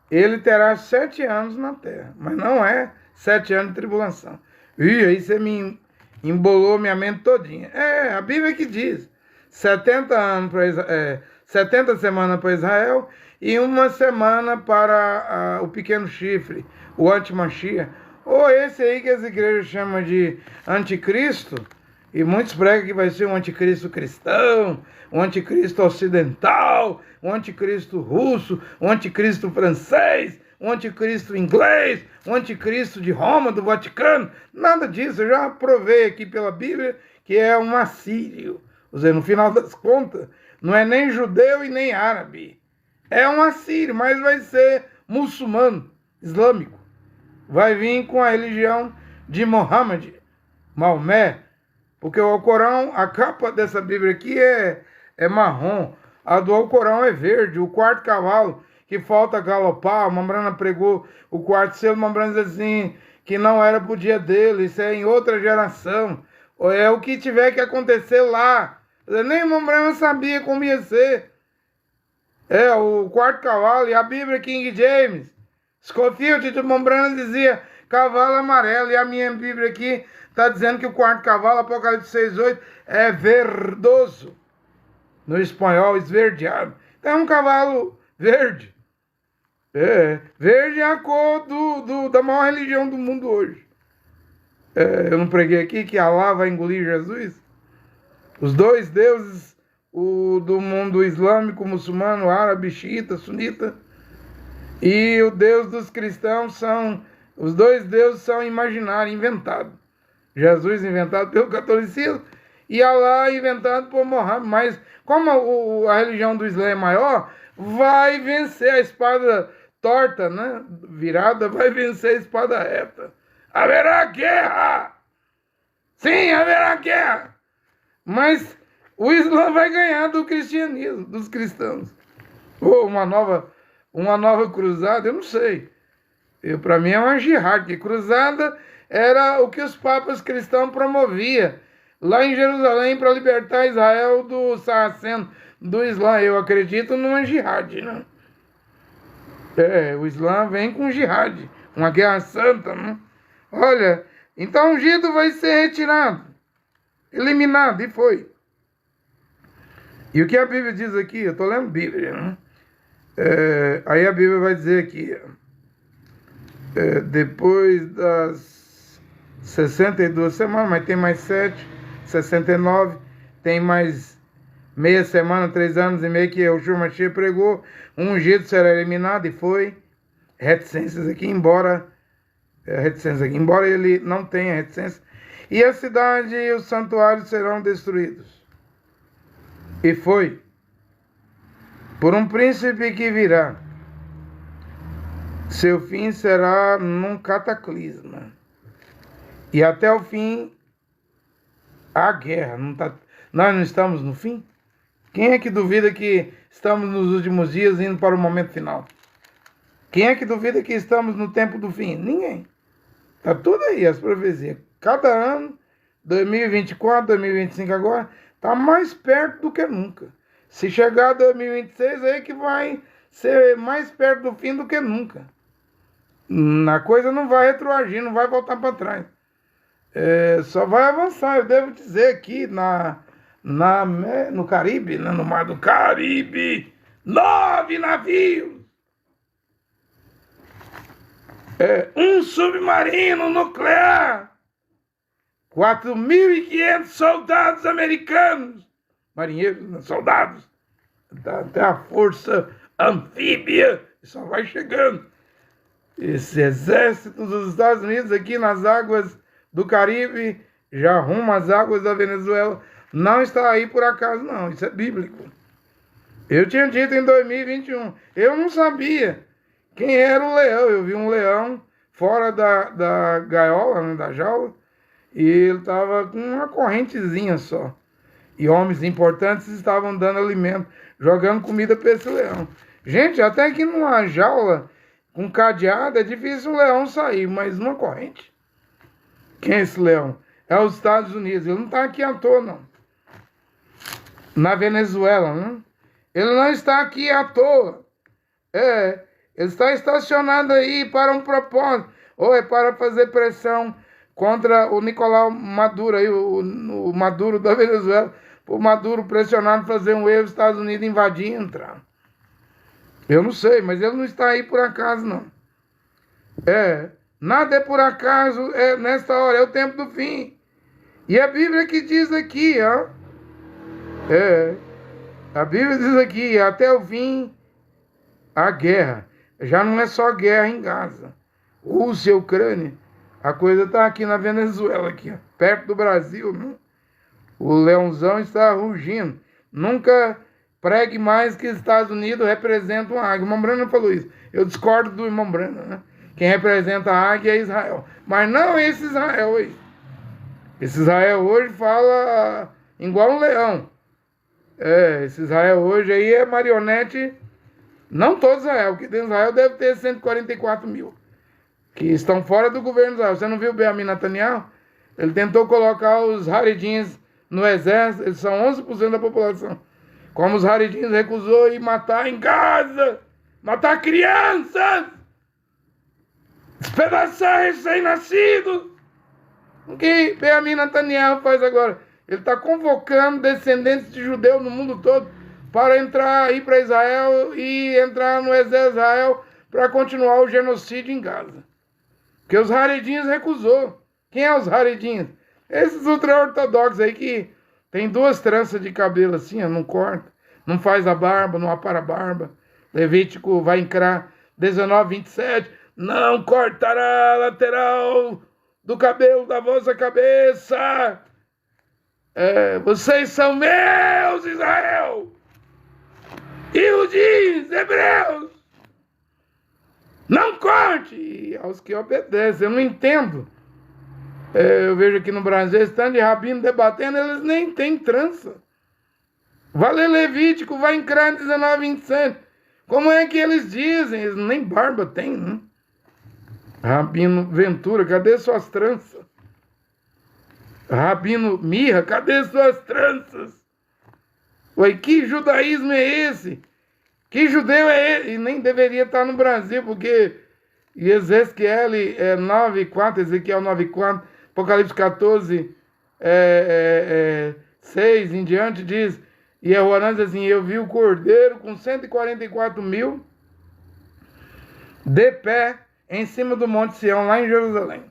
Speaker 1: ele terá 7 anos na terra. Mas não é 7 anos de tribulação. Ih, aí você me embolou minha mente todinha. A Bíblia que diz. 70 semanas para Israel e 1 semana para o pequeno chifre, o anti-Mashiach. Ou esse aí que as igrejas chamam de anticristo, e muitos pregam que vai ser um anticristo cristão, um anticristo ocidental, um anticristo russo, um anticristo francês, um anticristo inglês, um anticristo de Roma, do Vaticano. Nada disso, eu já provei aqui pela Bíblia que é um assírio. Ou seja, no final das contas, não é nem judeu e nem árabe. É um assírio, mas vai ser muçulmano, islâmico. Vai vir com a religião de Mohammed, Maomé. Porque o Alcorão, a capa dessa Bíblia aqui é marrom. A do Alcorão é verde. O 4º cavalo, que falta galopar. A Mombrana pregou o 4º selo. Mombrana diz assim, que não era pro dia dele. Isso é em outra geração. É o que tiver que acontecer lá. Nem Mombrana sabia como ia ser. O 4º cavalo. E a Bíblia King James, Scofield de Mombrana dizia cavalo amarelo. E a minha Bíblia aqui está dizendo que o 4º cavalo, Apocalipse 6:8, é verdoso. No espanhol, esverdeado. Então é um cavalo verde. Verde é a cor da maior religião do mundo hoje. Eu não preguei aqui que Alá vai engolir Jesus? Os 2 deuses, o do mundo islâmico, muçulmano, árabe, xiita, sunita, e o Deus dos cristãos os 2 deuses são imaginários, inventados. Jesus inventado pelo catolicismo ia lá inventado por Mohammed. Mas como a religião do Islã é maior, vai vencer a espada torta, né? Virada, vai vencer a espada reta. Haverá guerra! Sim, haverá guerra! Mas o Islã vai ganhar do cristianismo, dos cristãos. Ou uma nova cruzada, eu não sei. Para mim é uma jihad, que cruzada era o que os papas cristãos promoviam lá em Jerusalém para libertar Israel do sarraceno, do Islã. Eu acredito numa jihad, né? O Islã vem com jihad, uma guerra santa, né? Olha, então o ungido vai ser retirado, eliminado, e foi. E o que a Bíblia diz aqui, eu estou lendo Bíblia, né? Aí a Bíblia vai dizer aqui, depois das 62 semanas, mas tem mais 7, 69, tem mais meia semana, 3 anos e meio que o Mashiach pregou, um ungido será eliminado, e foi. Reticências aqui, embora ele não tenha reticência, e a cidade e os santuários serão destruídos. E foi por um príncipe que virá. Seu fim será num cataclisma. E até o fim, a guerra. Nós não estamos no fim? Quem é que duvida que estamos nos últimos dias indo para o momento final? Quem é que duvida que estamos no tempo do fim? Ninguém. Está tudo aí, as profecias. Cada ano, 2024, 2025 agora, está mais perto do que nunca. Se chegar 2026, aí que vai ser mais perto do fim do que nunca. A coisa não vai retroagir, não vai voltar para trás. Só vai avançar. Eu devo dizer aqui no Caribe, né, no Mar do Caribe, 9 navios. Um submarino nuclear. 4.500 soldados americanos. Marinheiros, soldados. Até a força anfíbia só vai chegando. Esse exército dos Estados Unidos aqui nas águas do Caribe, já rumo às águas da Venezuela, não está aí por acaso, não. Isso é bíblico. Eu tinha dito em 2021. Eu não sabia quem era o leão. Eu vi um leão fora da gaiola, né, da jaula, e ele estava com uma correntezinha só. E homens importantes estavam dando alimento, jogando comida para esse leão. Gente, até que numa jaula com cadeado é difícil um leão sair, mas numa corrente. Quem é esse leão? É os Estados Unidos. Ele não está aqui à toa, não. Na Venezuela, né? Ele não está aqui à toa. Ele está estacionado aí para um propósito. Ou é para fazer pressão contra o Nicolás Maduro, aí, o Maduro da Venezuela. O Maduro pressionado a fazer um erro, os Estados Unidos invadir e entrar. Eu não sei, mas ele não está aí por acaso, não. Nada é por acaso, nesta hora, é o tempo do fim. E a Bíblia que diz aqui, ó. A Bíblia diz aqui, até o fim, a guerra. Já não é só guerra em Gaza. Rússia, Ucrânia. A coisa está aqui na Venezuela, aqui, ó, perto do Brasil, né? O leãozão está rugindo. Nunca pregue mais que os Estados Unidos representam a águia. O irmão Brana falou isso. Eu discordo do irmão Brana, né? Quem representa a águia é Israel. Mas não esse Israel aí. Esse Israel hoje fala igual um leão. Esse Israel hoje aí é marionete. Não todo Israel, porque dentro de Israel deve ter 144 mil. Que estão fora do governo de Israel. Você não viu o Benjamin Netanyahu? Ele tentou colocar os haredins no exército, eles são 11% da população. Como os haredins recusou ir matar em Gaza, matar crianças, despedaçar recém-nascidos. O que Benjamin Netanyahu faz agora? Ele está convocando descendentes de judeus no mundo todo para ir para Israel e entrar no exército de Israel para continuar o genocídio em Gaza. Porque os haredins recusou. Quem é os haredins? Esses ultra-ortodoxos aí que tem 2 tranças de cabelo assim, não corta, não faz a barba, não apara a barba. Levítico vai entrar 19, 27. Não cortará a lateral do cabelo da vossa cabeça. vocês são meus, Israel, e o diz, hebreus, não conte aos que obedecem. Eu não entendo. Eu vejo aqui no Brasil, estando de rabino debatendo, eles nem têm trança. Vai ler Levítico, vai em Crânico 19, 27. Como é que eles dizem? Eles nem barba têm, né? Rabino Ventura, cadê suas tranças? Rabino Mirra, cadê suas tranças? Ué, que judaísmo é esse? Que judeu é esse? E nem deveria estar no Brasil, porque Ezequiel 9:4, Ezequiel 9:4, Apocalipse 14, 6 em diante diz, e Jehoanan diz assim, eu vi o Cordeiro com 144.000 de pé em cima do Monte Sião, lá em Jerusalém.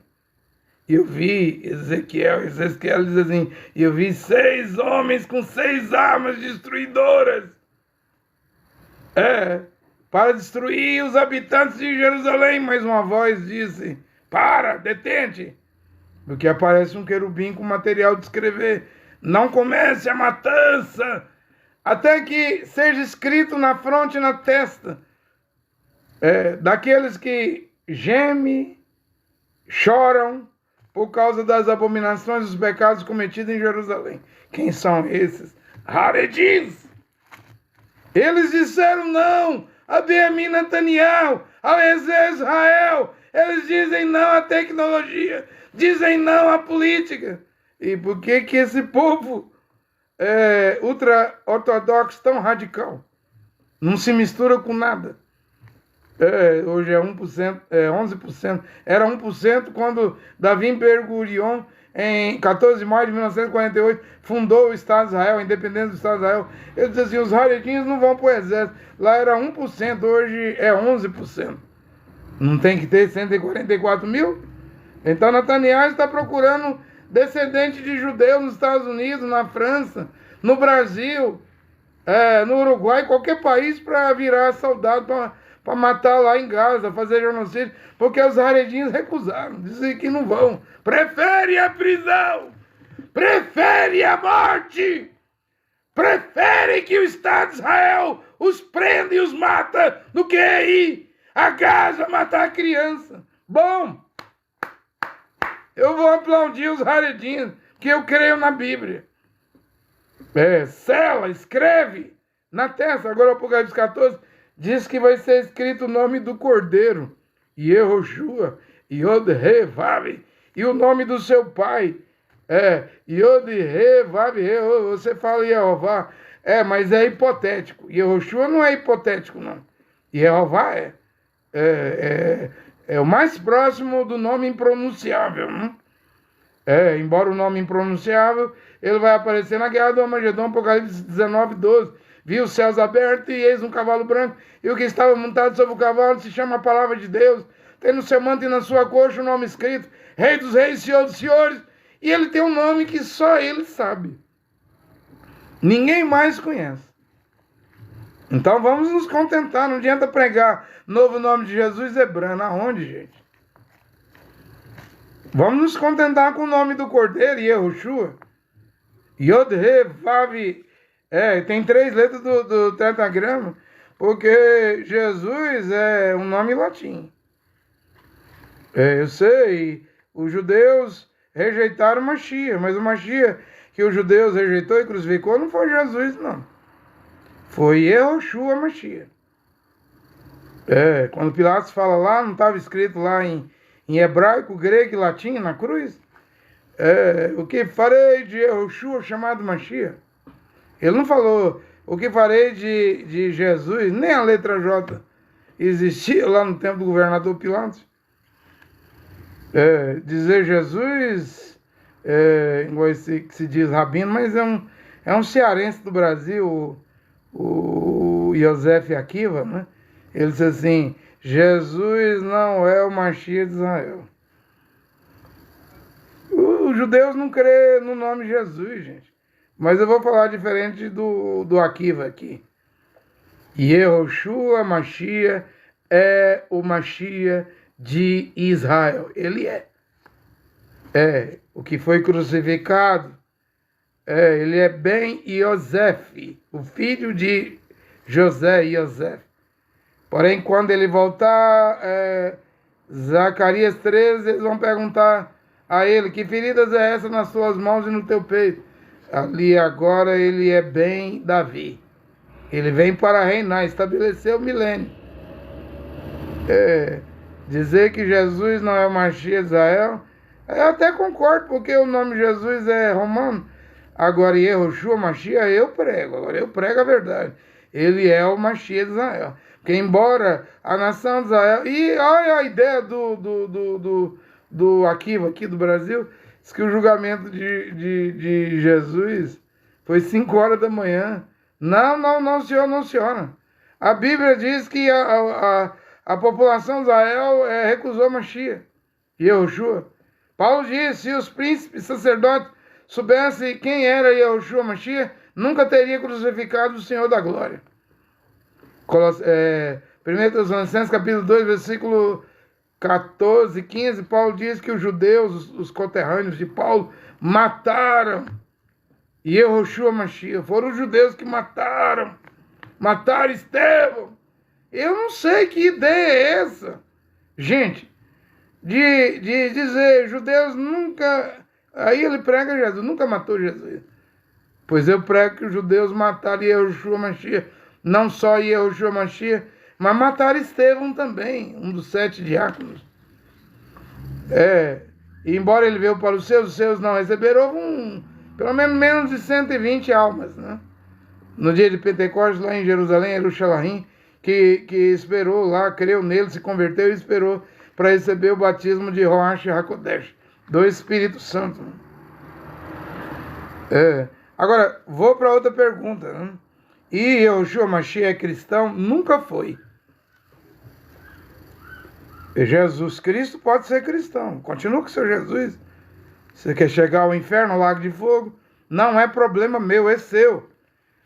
Speaker 1: Eu vi Ezequiel diz assim, eu vi 6 homens com 6 armas destruidoras. Para destruir os habitantes de Jerusalém. Mas uma voz disse, para, detente. Porque aparece um querubim com material de escrever. Não comece a matança, até que seja escrito na fronte e na testa daqueles que gemem, choram por causa das abominações e dos pecados cometidos em Jerusalém. Quem são esses? Haredins. Eles disseram não a Benjamin Netanyahu, ao exército de Israel. Eles dizem não à tecnologia, dizem não à política. E por que que esse povo ultra-ortodoxo tão radical não se mistura com nada? Hoje é 1%, 11%. Era 1% quando Davi Ben-Gurion, em 14 de maio de 1948, fundou o Estado de Israel, a independência do Estado de Israel. Ele dizia assim, os haredinhos não vão para o exército. Lá era 1%, hoje é 11%. Não tem que ter 144.000? Então Netanyahu está procurando descendente de judeus nos Estados Unidos, na França, no Brasil, no Uruguai, qualquer país para virar soldado, para matar lá em Gaza, fazer genocídio, porque os haredinhos recusaram, dizem que não vão. Prefere a prisão, prefere a morte, prefere que o Estado de Israel os prenda e os mata do que ir a Gaza matar a criança. Bom, eu vou aplaudir os haredinhos, que eu creio na Bíblia. Sela, escreve na testa. Agora o Apocalipse 14 diz que vai ser escrito o nome do Cordeiro, Yehoshua, Yod-He-Vav, e o nome do seu pai, Yod-He-Vav, você fala Yehová, mas é hipotético. Yehoshua não é hipotético, não. Yehová é o mais próximo do nome impronunciável, não? Embora o nome impronunciável, ele vai aparecer na Guerra do Armagedon, Apocalipse 19, 12. Vi os céus abertos e eis um cavalo branco, e o que estava montado sobre o cavalo se chama a Palavra de Deus. Tem no seu manto e na sua coxa o nome escrito, Rei dos Reis, Senhor dos Senhores, e ele tem um nome que só ele sabe. Ninguém mais conhece. Então vamos nos contentar, não adianta pregar novo nome de Jesus hebrano. Aonde, gente? Vamos nos contentar com o nome do Cordeiro, Yehoshua. Yod-He-Vav. Tem 3 letras do tetragrama, porque Jesus é um nome latim. Eu sei, os judeus rejeitaram o Mashiach, mas o Mashiach que os judeus rejeitou e crucificou não foi Jesus, não. Foi Yehoshua Mashiach. Quando Pilatos fala lá, não estava escrito lá em hebraico, grego e latim na cruz? O que farei de Yehoshua chamado Mashiach? Ele não falou o que farei de Jesus, nem a letra J existia lá no tempo do governador Pilatos. Dizer Jesus, igual esse que se diz rabino, mas é um cearense do Brasil, o Yosef Akiva, né? Ele disse assim, Jesus não é o Mashiach de Israel. Os judeus não crêem no nome Jesus, gente. Mas eu vou falar diferente do Akiva aqui. Yehoshua Mashiach é o Mashiach de Israel. Ele é. O que foi crucificado Ele é Ben Yosef, o filho de José e Yosef. Porém, quando ele voltar, Zacarias 13, eles vão perguntar a ele: que feridas é essa nas suas mãos e no teu peito? Ali agora ele é Ben Davi. Ele vem para reinar, estabelecer o milênio. Dizer que Jesus não é o Mashiach de Israel, eu até concordo, porque o nome Jesus é romano. Agora, Yehoshua Mashiach, eu prego. Agora, eu prego a verdade. Ele é o Mashiach de Israel. Porque embora a nação de Israel... E olha a ideia do Akiva, aqui do Brasil, diz que o julgamento de Jesus foi 5 horas da manhã. Não, senhor, não, senhora. A Bíblia diz que a população de Israel recusou Mashiach, Yehoshua. Paulo diz: se os príncipes sacerdotes soubessem quem era Yehoshua Mashiach, nunca teria crucificado o Senhor da Glória. 1 Tessalonicenses capítulo 2, versículo 14, 15, Paulo diz que os judeus, os conterrâneos de Paulo, mataram Yehoshua Mashiach. Foram os judeus que mataram Estevão. Eu não sei que ideia é essa, gente, de dizer judeus nunca... Aí ele prega Jesus, nunca matou Jesus. Pois eu prego que os judeus mataram Yehoshua Mashiach, não só Yehoshua Mashiach, mas mataram Estevão também, um dos 7 diáconos. E embora ele veio para os seus não receberam, houve pelo menos de 120 almas, né? No dia de Pentecostes, lá em Jerusalém, Jerusalém, que esperou lá, creu nele, se converteu e esperou para receber o batismo de Roach HaKodesh, do Espírito Santo. Agora, vou para outra pergunta, né? E Yehoshua Mashiach é cristão? Nunca foi. Jesus Cristo pode ser cristão. Continua com o seu Jesus. Você quer chegar ao inferno, ao lago de fogo? Não é problema meu, é seu.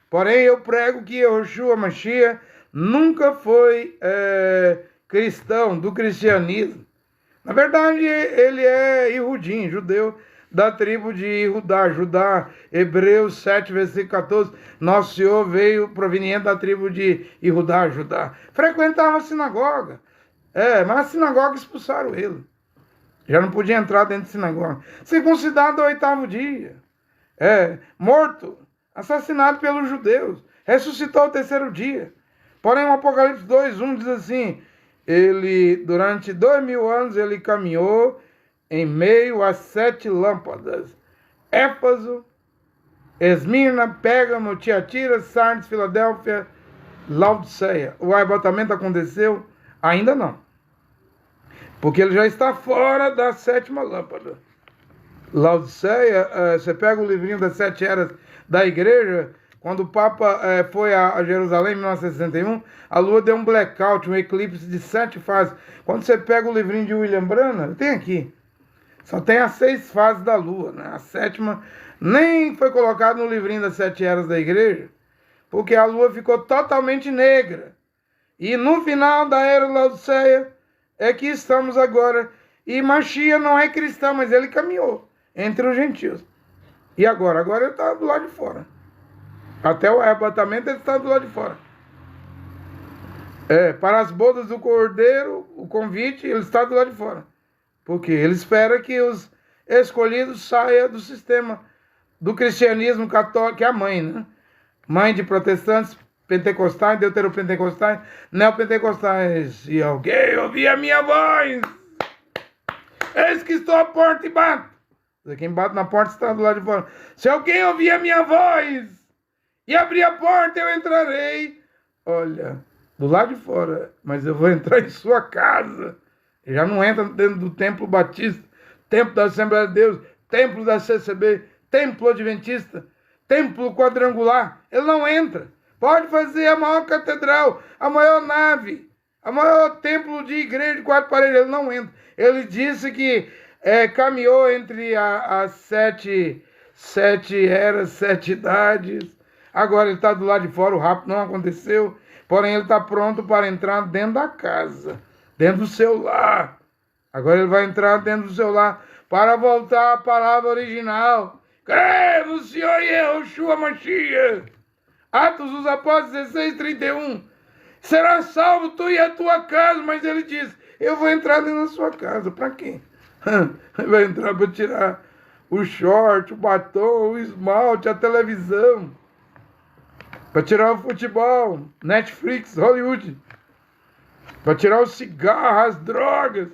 Speaker 1: Porém, eu prego que Yehoshua Mashiach nunca foi cristão, do cristianismo. Na verdade, ele é Yehudim, judeu, da tribo de Judá, Hebreus 7, versículo 14, nosso Senhor veio proveniente da tribo de Judá. Frequentava a sinagoga, mas a sinagoga expulsaram ele. Já não podia entrar dentro da sinagoga. Circuncidado ao 8º dia, morto, assassinado pelos judeus, ressuscitou ao 3º dia. Porém, o Apocalipse 2:1 diz assim: ele, durante 2000 anos, ele caminhou em meio a 7 lâmpadas: Éfeso, Esmirna, Pérgamo, Tiatira, Sardes, Filadélfia, Laodiceia. O arrebatamento aconteceu? Ainda não, porque ele já está fora da 7ª lâmpada. Laodiceia, você pega o livrinho das 7 eras da igreja, quando o Papa foi a Jerusalém em 1961, a Lua deu um blackout, um eclipse de 7 fases. Quando você pega o livrinho de William Branham, tem aqui, só tem as 6 fases da Lua, né? A 7ª nem foi colocada no livrinho das 7 eras da igreja, porque a Lua ficou totalmente negra. E no final da era Laodiceia é que estamos agora. E Mashiach não é cristão, mas ele caminhou entre os gentios. E agora? Agora ele está do lado de fora. Até o arrebatamento ele está do lado de fora. Para as bodas do Cordeiro, o convite, ele está do lado de fora. Porque ele espera que os escolhidos saiam do sistema do cristianismo católico, que é a mãe, né? Mãe de protestantes, pentecostais, deuteropentecostais, neopentecostais. E alguém ouvir a minha voz, eis que estou à porta e bato. Quem bate na porta está do lado de fora. Se alguém ouvir a minha voz e abrir a porta, eu entrarei. Olha, do lado de fora, mas eu vou entrar em sua casa. Já não entra dentro do templo batista, templo da Assembleia de Deus, templo da CCB, templo adventista, templo quadrangular. Ele não entra. Pode fazer a maior catedral, a maior nave, a maior templo de igreja de 4 paredes. Ele não entra. Ele disse que caminhou entre as 7 eras, 7 idades. Agora ele está do lado de fora, o rapto não aconteceu. Porém, ele está pronto para entrar dentro da casa, dentro do seu lar. Agora ele vai entrar dentro do seu lar para voltar à palavra original. crê no Senhor Yahushua Mashiach. Atos dos Apóstolos 16, 31. Será salvo tu e a tua casa. Mas ele diz, eu vou entrar dentro da sua casa. Para quê? Vai entrar para tirar o short, o batom, o esmalte, a televisão. Para tirar o futebol, Netflix, Hollywood. Para tirar o cigarro, as drogas,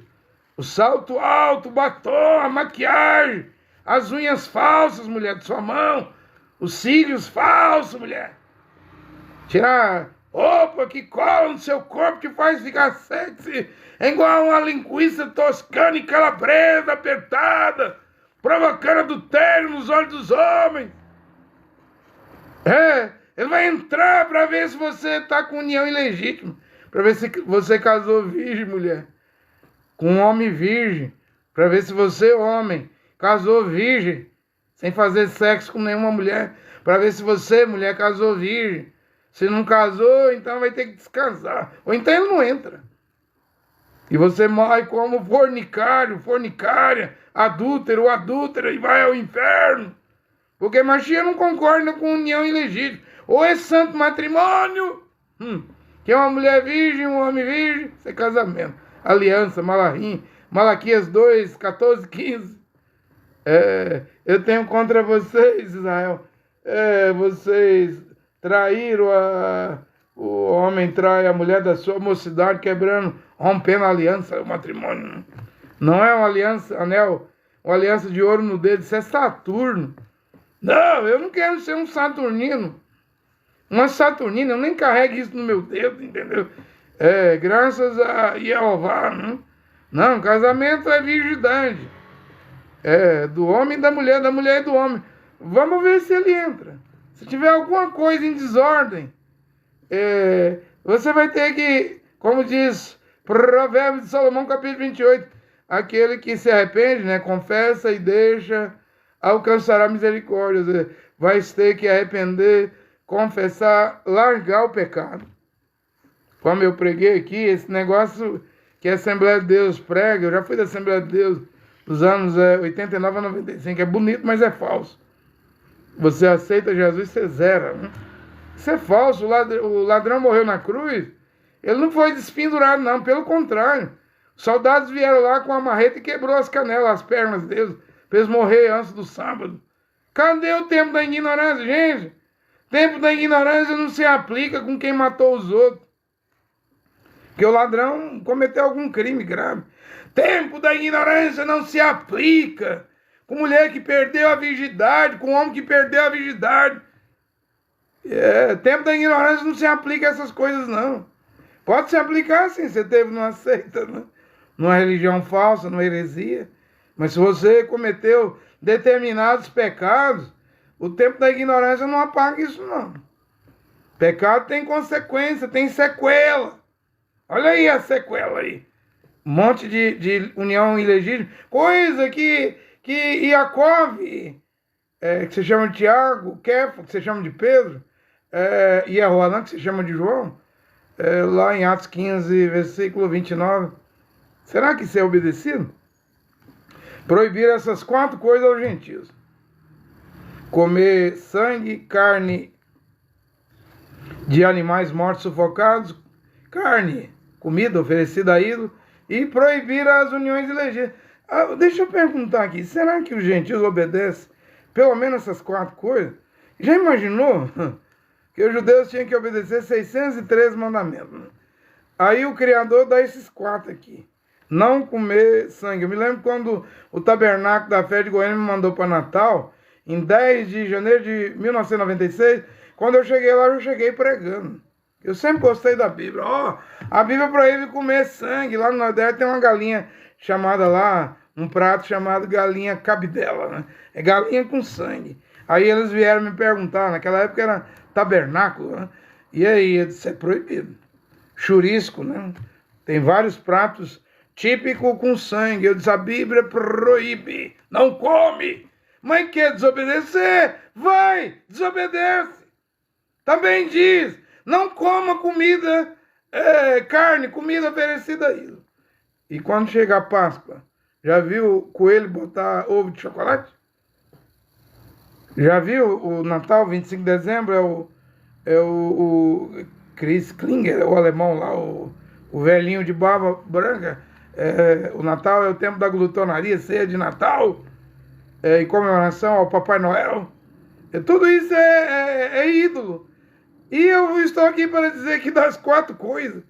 Speaker 1: o salto alto, o batom, a maquiagem, as unhas falsas, mulher, de sua mão, os cílios falsos, mulher. Tirar roupa que cola no seu corpo, que faz ficar sexy, é igual uma linguiça toscana e calabresa apertada, provocando adultério nos olhos dos homens. Ele vai entrar para ver se você está com união ilegítima, para ver se você casou virgem, mulher, com um homem virgem, para ver se você, homem, casou virgem, sem fazer sexo com nenhuma mulher, para ver se você, mulher, casou virgem. Se não casou, então vai ter que descansar. Ou então ele não entra. E você morre como fornicário, fornicária, adúltero, adúltera, e vai ao inferno. Porque Mashiach não concorda com união ilegítima. Ou é santo matrimônio, que é uma mulher virgem, um homem virgem, isso é casamento. Aliança, Malahim, Malaquias 2, 14, 15. Eu tenho contra vocês, Israel. Vocês traíram o homem trai a mulher da sua mocidade, quebrando, rompendo a aliança, o matrimônio. Não é uma aliança, anel, uma aliança de ouro no dedo, isso é Saturno. Não, eu não quero ser um saturnino. Uma saturnina, eu nem carrego isso no meu dedo, entendeu? Graças a Jeová, não? Não, casamento é virgindade. Do homem e da mulher e do homem. Vamos ver se ele entra. Se tiver alguma coisa em desordem, você vai ter que, como diz Provérbios de Salomão, capítulo 28, aquele que se arrepende, né, confessa e deixa, alcançará misericórdia. Vai ter que arrepender, confessar, largar o pecado. Como eu preguei aqui, esse negócio que a Assembleia de Deus prega, eu já fui da Assembleia de Deus dos anos 89 a 95, é bonito, mas é falso. Você aceita Jesus, você zera. Né? Isso é falso. O ladrão morreu na cruz. Ele não foi despendurado, não. Pelo contrário. Os soldados vieram lá com a marreta e quebrou as canelas, as pernas deles, para eles morrer antes do sábado. Cadê o tempo da ignorância, gente? O tempo da ignorância não se aplica com quem matou os outros. Porque o ladrão cometeu algum crime grave. Tempo da ignorância não se aplica com mulher que perdeu a virgindade, com homem que perdeu a virgindade. Tempo da ignorância não se aplica a essas coisas, não. Pode se aplicar, sim, você teve numa seita, né? Numa religião falsa, numa heresia. Mas se você cometeu determinados pecados, o tempo da ignorância não apaga isso, não. Pecado tem consequência, tem sequela. Olha aí a sequela aí. Um monte de união ilegítima. Coisa que Iacov, que se chama de Tiago, Kefa, que se chama de Pedro, e Jehoanã, que se chama de João, lá em Atos 15, versículo 29. Será que isso é obedecido? Proibir essas 4 coisas aos gentios. Comer sangue, carne de animais mortos sufocados, carne, comida oferecida a ídolo, e proibir as uniões ilegítimas. Deixa eu perguntar aqui, será que os gentios obedecem pelo menos essas 4 coisas? Já imaginou que os judeus tinham que obedecer 613 mandamentos? Aí o Criador dá esses 4 aqui. Não comer sangue. Eu me lembro quando o Tabernáculo da Fé de Goiânia me mandou para Natal, em 10 de janeiro de 1996, quando eu cheguei lá, eu cheguei pregando. Eu sempre gostei da Bíblia. A Bíblia proíbe comer sangue. Lá no Nordeste tem uma galinha chamada lá, um prato chamado galinha cabidela, né? É galinha com sangue. Aí eles vieram me perguntar, naquela época era tabernáculo, né? E aí, eu disse, é proibido. Churisco, né? Tem vários pratos típicos com sangue. Eu disse, a Bíblia proíbe, não come. Mas quer desobedecer? Vai, desobedece. Também diz, não coma comida, carne, comida oferecida a ídolo. E quando chega a Páscoa, já viu o coelho botar ovo de chocolate? Já viu o Natal, 25 de dezembro, o Chris Klinger, o alemão lá, o velhinho de barba branca. O Natal é o tempo da glutonaria, ceia de Natal, em comemoração ao Papai Noel. Tudo isso é ídolo. E eu estou aqui para dizer que das 4 coisas,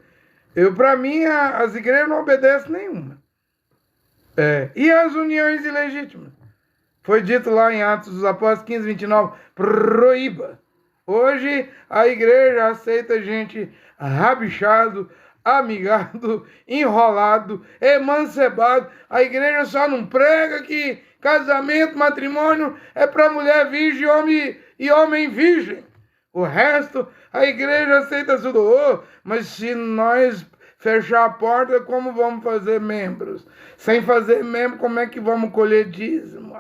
Speaker 1: para mim, as igrejas não obedecem nenhuma. E as uniões ilegítimas? Foi dito lá em Atos dos Apóstolos 15, 29, proíba. Hoje a igreja aceita gente rabichado, amigado, enrolado, emancebado. A igreja só não prega que casamento, matrimônio é para mulher virgem e homem virgem. O resto, a igreja aceita tudo. Mas se nós fechar a porta, como vamos fazer membros? Sem fazer membro, como é que vamos colher dízimo?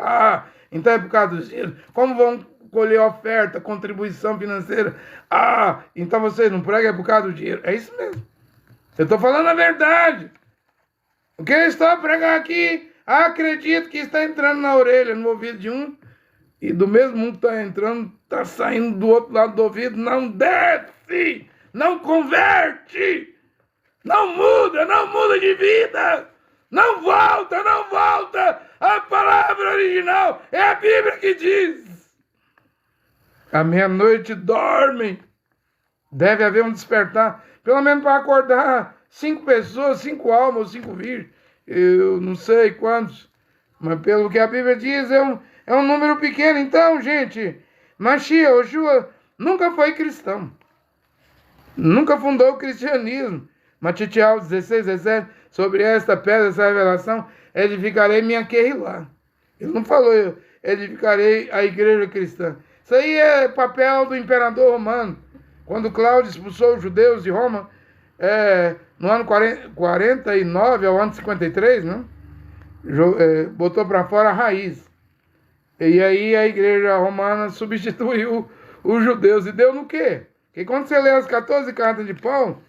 Speaker 1: Então é por causa dos dízimos. Como vamos colher oferta, contribuição financeira? Então vocês não pregam, é por causa do dinheiro. É isso mesmo. Eu estou falando a verdade. O que eu estou a pregar aqui, acredito que está entrando na orelha, no ouvido de um, e do mesmo mundo que está entrando, está saindo do outro lado do ouvido. Não desce, não converte, não muda de vida, não volta. A palavra original é a Bíblia que diz: à meia-noite dormem. Deve haver um despertar, pelo menos para acordar 5 pessoas, 5 almas ou 5 virgens. Eu não sei quantos, mas pelo que a Bíblia diz, é um número pequeno. Então, gente, Mashiach, Yoshua, nunca foi cristão. Nunca fundou o cristianismo. Matitial 16, 17, sobre esta pedra, essa revelação, edificarei minha Kehilá. Ele não falou, edificarei a igreja cristã. Isso aí é papel do imperador romano. Quando Cláudio expulsou os judeus de Roma, no ano 49 ao ano 53, né? Botou para fora a raiz. E aí a igreja romana substituiu os judeus. E deu no quê? Porque quando você lê as 14 cartas de Paulo,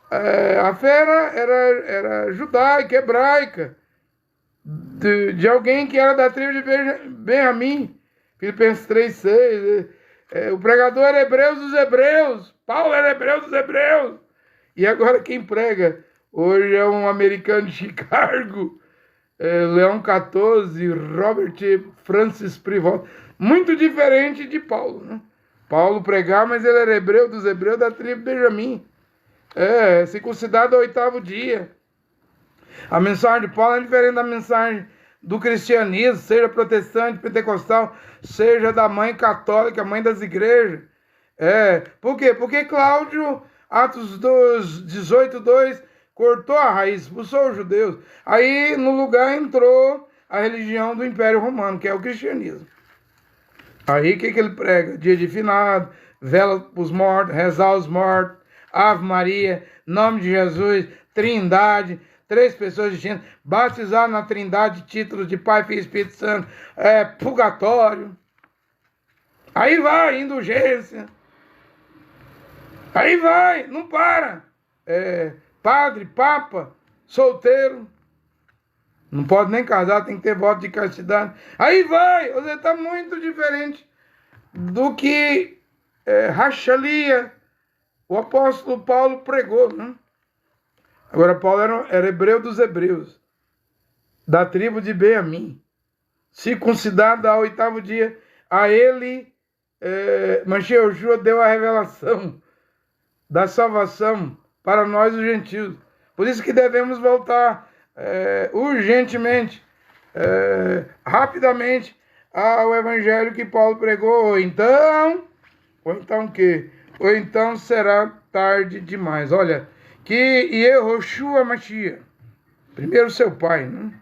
Speaker 1: a fé era judaica, hebraica, de alguém que era da tribo de Benjamim. Filipenses 3,6. O pregador era hebreu dos hebreus. Paulo era hebreu dos hebreus. E agora quem prega hoje é um americano de Chicago, Leão 14, Robert Francis Privot. Muito diferente de Paulo, né? Paulo pregava, mas ele era hebreu dos hebreus da tribo de Benjamim. Circuncidado ao 8º dia. A mensagem de Paulo é diferente da mensagem do cristianismo, seja protestante, pentecostal, seja da mãe católica, mãe das igrejas. Por quê? Porque Cláudio, Atos 18, 2, cortou a raiz, expulsou os judeus. Aí no lugar entrou a religião do Império Romano, que é o cristianismo. Aí o que ele prega? Dia de finado, vela para os mortos, rezar os mortos, Ave Maria, nome de Jesus, Trindade, 3 pessoas distintas, batizar na Trindade, títulos de Pai, Filho e Espírito Santo, purgatório. Aí vai, indulgência. Aí vai, não para. Padre, papa, solteiro. Não pode nem casar, tem que ter voto de castidade. Aí vai, você está muito diferente do que rachalia o apóstolo Paulo pregou, né? Agora, Paulo era hebreu dos hebreus, da tribo de Benjamim, circuncidado ao 8º dia. A ele, Mashiach Yoshua deu a revelação da salvação para nós, os gentios. Por isso que devemos voltar urgentemente, rapidamente, ao evangelho que Paulo pregou. Ou então o quê? Ou então será tarde demais. Olha, que Yehoshua Mashiach, primeiro seu pai, né?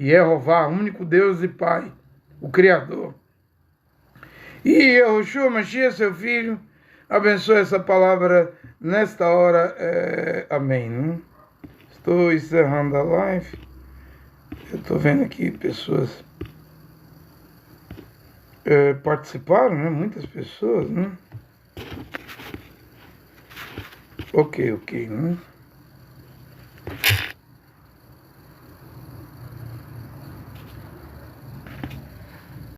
Speaker 1: Yehová, único Deus e Pai, o Criador. E Yehoshua Mashiach, seu filho, abençoe essa palavra nesta hora. Amém. Né? Estou encerrando a live. Eu estou vendo aqui pessoas participaram, né? Muitas pessoas, né? Ok, né?